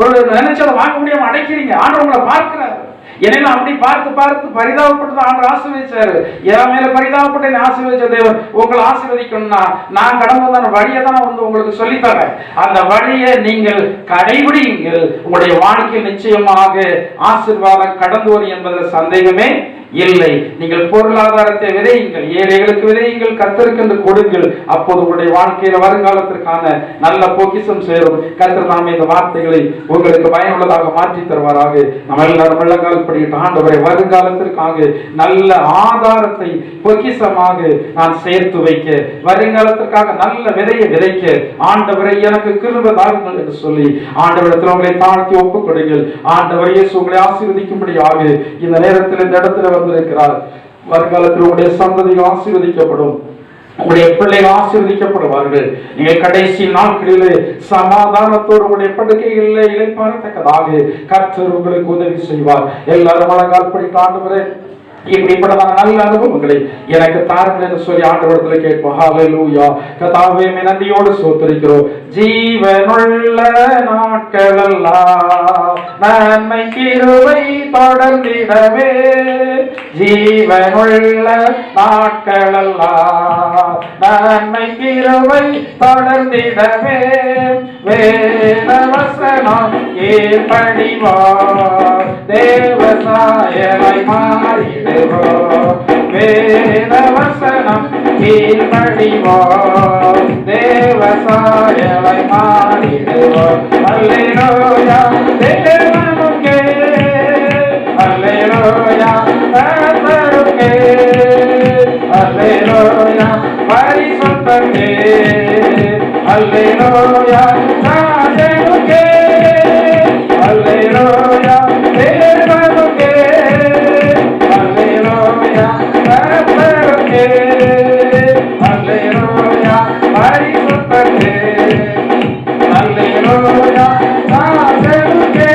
ஒரு நினைச்சதை வாங்க முடியாம அடைக்கிறீங்க. ஆண்டு உங்களை பார்க்கிறாரு. என்னை அப்படி பார்த்து பார்த்து பரிதாபப்பட்டு ஆண்டு ஆசீர்வதிச்சாரு. என் மேல பரிதாபப்பட்டு என்னை ஆசீர்வதிச்ச தேவன் உங்களை ஆசீர்வதிக்கணும்னா நான் கடந்து வந்த வழியை தான் வந்து உங்களுக்கு சொல்லித்தரேன். அந்த வழியை நீங்கள் கடைபிடிங்கள். உங்களுடைய வாழ்க்கையில் நிச்சயமாக ஆசீர்வாதம் கடந்து வரும் என்பதில் சந்தேகமே இல்லை. நீங்கள் பொருளாதாரத்தை விதையுங்கள், ஏழைகளுக்கு விதையுங்கள், கர்த்தருக்கு கொடுங்கள். அப்போது உங்களுடைய வாழ்க்கையில வருங்காலத்திற்கான நல்ல பொக்கிஷம் சேரும். கர்த்தர் நாம இந்த வார்த்தைகளை உங்களுக்கு பயனுள்ளதாக மாற்றி தருவாராக. நம்ம எல்லாரும் வெள்ளங்கால் படிக்கிட்டு ஆண்டவரை வருங்காலத்திற்காக நல்ல ஆதாரத்தை பொக்கிஷமாக நான் சேர்த்து வைக்க, வருங்காலத்திற்காக நல்ல விதையை விதைக்க ஆண்டவரை எனக்கு கிருபை தாருங்கள் என்று சொல்லி ஆண்டவரிடத்தில் உங்களை தாழ்த்தி ஒப்புக் கொடுங்கள். ஆண்டவர் இயேசு உங்களை ஆசீர்வதிக்கும்படியாக இந்த நேரத்தில் இந்த இடத்துல வந்திருக்கிறார். வருங்காலத்தில் உங்களுடைய சந்ததிகள் ஆசீர்வதிக்கப்படும், உங்களுடைய பிள்ளைகள் ஆசீர்வதிக்கப்படுவார்கள். நீங்கள் கடைசி நாட்களிலே சமாதானத்தோடு உங்களுடைய படுக்கைகளிலே இளைப்பாறத்தக்கதாக கர்த்தர் உங்களுக்கு உதவி செய்வார். எல்லாரும் வழங்கால் படிக்க ஆண்டவரே இப்படிப்பட்டதான நல்ல அனுபவங்களை எனக்கு தாருங்கள் என்று சொல்லி ஆண்டவரிடத்தில் கேட்போம். ஹல்லேலூயா. கர்த்தாவே நன்றியோடு ஸ்தோத்திரிக்கிறோம். ஜீவனுள்ள நாட்களெல்லாம் நன்மை கிருபை தொடர்ந்திடவே, ஜீவனுள்ள நாட்களெல்லாம் நன்மை கிருபை தொடர்ந்திடவே, வேதவசனம் ஏற்படிவார் தேவசாயலை மாறிட, வேதவசனம் கீழ்ப்படிவோம் தேவசாயலை மாறிடுவோம். அல்லேலூயா தேவனுக்கே, அல்லேலூயா கர்த்தருக்கே, அல்லேலூயா பரிசுத்தருக்கே, அல்லேலூயா ராஜனுக்கே, அல்லேலூயா தேவனுக்கே, அல்லேலூயா கர்த்தருக்கே, அல்லேலூயா பரிசுத்தருக்கே, அல்லேலூயா ராஜனுக்கே.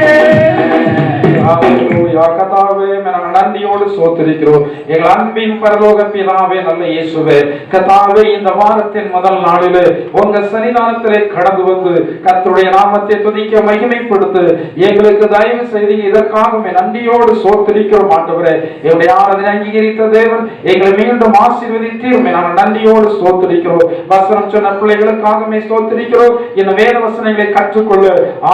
ஹல்லேலூயா. கர்த்தாவே நாங்கள் நன்றியோடு ஸ்தோத்திரிக்கிறோம். எங்கள் அன்பின் பரலோக பிதாவே, நல்ல இயேசுவே, கர்த்தாவே இந்த வாரத்தின் முதல் நாளிலே உங்க சன்னிதானத்திலே கடந்து வந்து கர்த்தருடைய நாமத்தை துதிக்க மகிமைப்படுத்து எங்களுக்கு தயவு செய்து இதற்காக நன்றியோடு ஸ்தோத்திரிக்கிறோம். ஆண்டவரே எங்களுடைய ஆராதனை அங்கீகரித்த தேவன் எங்களை மீண்டும் ஆசீர்வதித்தீர். நாங்கள் நன்றியோடு ஸ்தோத்திரிக்கிறோம். வசனம் சொன்ன பிள்ளைகளுக்காகவே ஸ்தோத்திரிக்கிறோம். இந்த வேத வசனங்களை கற்றுக்கொள்ள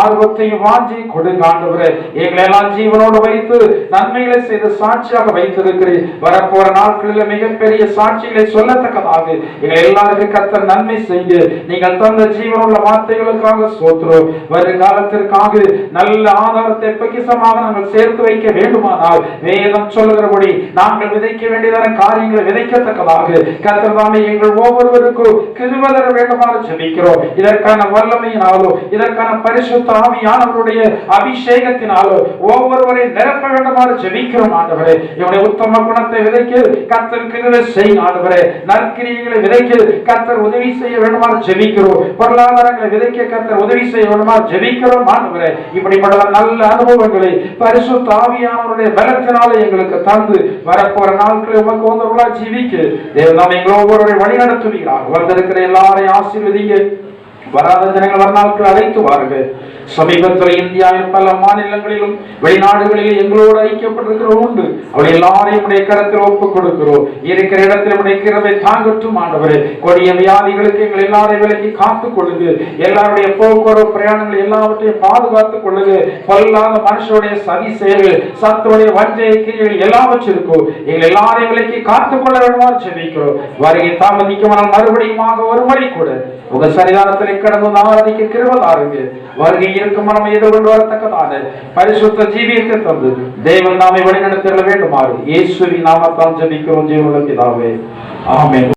ஆர்வத்தையும் வாஞ்சி கொடுங்க. ஆண்டவரே எங்களை எல்லாம் ஜீவனோடு வைத்து நன்மைகளை செய்து சாட்சியாக வைத்திருக்கிறேன். வரப்போற நாட்களில் மிகப்பெரிய சாட்சிகளை சொல்லத்தக்கதாக எங்களை எல்லாருக்கும் கர்த்தர் நன்மை செய்ய நீங்கள் தந்த ஜீவனுள்ள வார்த்தைகளுக்காக ஸ்தோத்திரம். வருங்காலத்திற்காக நல்ல ஆதாரத்தை பொக்கிஷமாக நாங்கள் சேர்த்து வைக்க வேண்டுமானால் வேதம் சொல்லுகிறபடி நாங்கள் விதைக்க வேண்டியதான காரியங்களை விதைக்கத்தக்கதாக கர்த்தர் தாமே எங்கள் ஒவ்வொருவருக்கும் கிருபை தர வேண்டுமாறு ஜெபிக்கிறோம். இதற்கான வல்லமையினாலோ இதற்கான பரிசுத்த ஆவியானவருடைய அபிஷேகத்தினாலோ ஒவ்வொருவரை நிரப்ப வேண்டுமாறு ஜெபிக்கிறோம். ஆண்டவரே இவருடைய உத்தம குணத்தை விதைக்க கர்த்தர் கிருபை செய்யும். ஆண்டவரே நற்கிரியைகளை விதைக்க கர்த்தர் உதவி செய்ய வேண்டுமாறு ஜெபிக்கிறோம். பொருளாதாரங்களை விதைக்க கர்த்தர் உதவி செய்ய வேண்டுமாறு ஜெபிக்கிறோம். ஆண்டவரே இப்படிப்பட்ட நல்ல அனுபவங்களை பரிசுத்த ஆவியானவருடைய பலத்தினாலே எங்களுக்கு தந்து வரப்போற நாட்களை உமக்கு வந்தவர்களா ஜீவிக்க தேவன் எங்களை ஒவ்வொருவரை வழி நடத்துவீராக. வந்திருக்கிற எல்லாரையும் ஆசீர்வதிங்க. வராத ஜனங்கள் வரநாட்கள் அழைத்து வாருங்கள். சமீபத்தில் இந்தியாவின் பல மாநிலங்களிலும் வெளிநாடுகளிலும் எங்களோடு ஐக்கியப்பட்டிருக்கிறோம் உண்டு. அவள் எல்லாரையும் உடைய கரத்தில் ஒப்புக் கொடுக்கிறோம். இருக்கிற இடத்தில் உடைய கிருபை தாங்கட்டும். ஆண்டவரே கொடிய வியாதிகளுக்கு எங்கள் எல்லாரையும் விலக்கி காத்துக் கொள்ளுங்க. எல்லாருடைய போக்குவரத்து பிரயாணங்கள் எல்லாவற்றையும் பாதுகாத்துக் கொள்ளுங்க. பொல்லாத மனுஷனுடைய சதி செயல்கள் சத்துடைய வஞ்சை கிரியைகள் எல்லாவற்றிற்கும் எங்கள் எல்லாரையும் விலக்கி காத்துக் கொள்ள வேண்டுமாறு ஜெபிக்கிறோம். வருகை தாமதிக்குமானால் மறுபடியும் ஒரு முறை கூட உங்க சரிதானத்தில் கடந்து ஆராதிக்க கிருபை தாருங்க. வருகை இருக்கும் மனம் எதிர்கொண்டு வரத்தக்கதான பரிசுத்த ஜீவியத்தை தந்து தேவன் நாமை வழிநடத்த வேண்டுமாறு இயேசுவின் நாமத்தால் ஜெபிக்கிறோம். ஜீவனுள்ள பிதாவே, ஆமென்.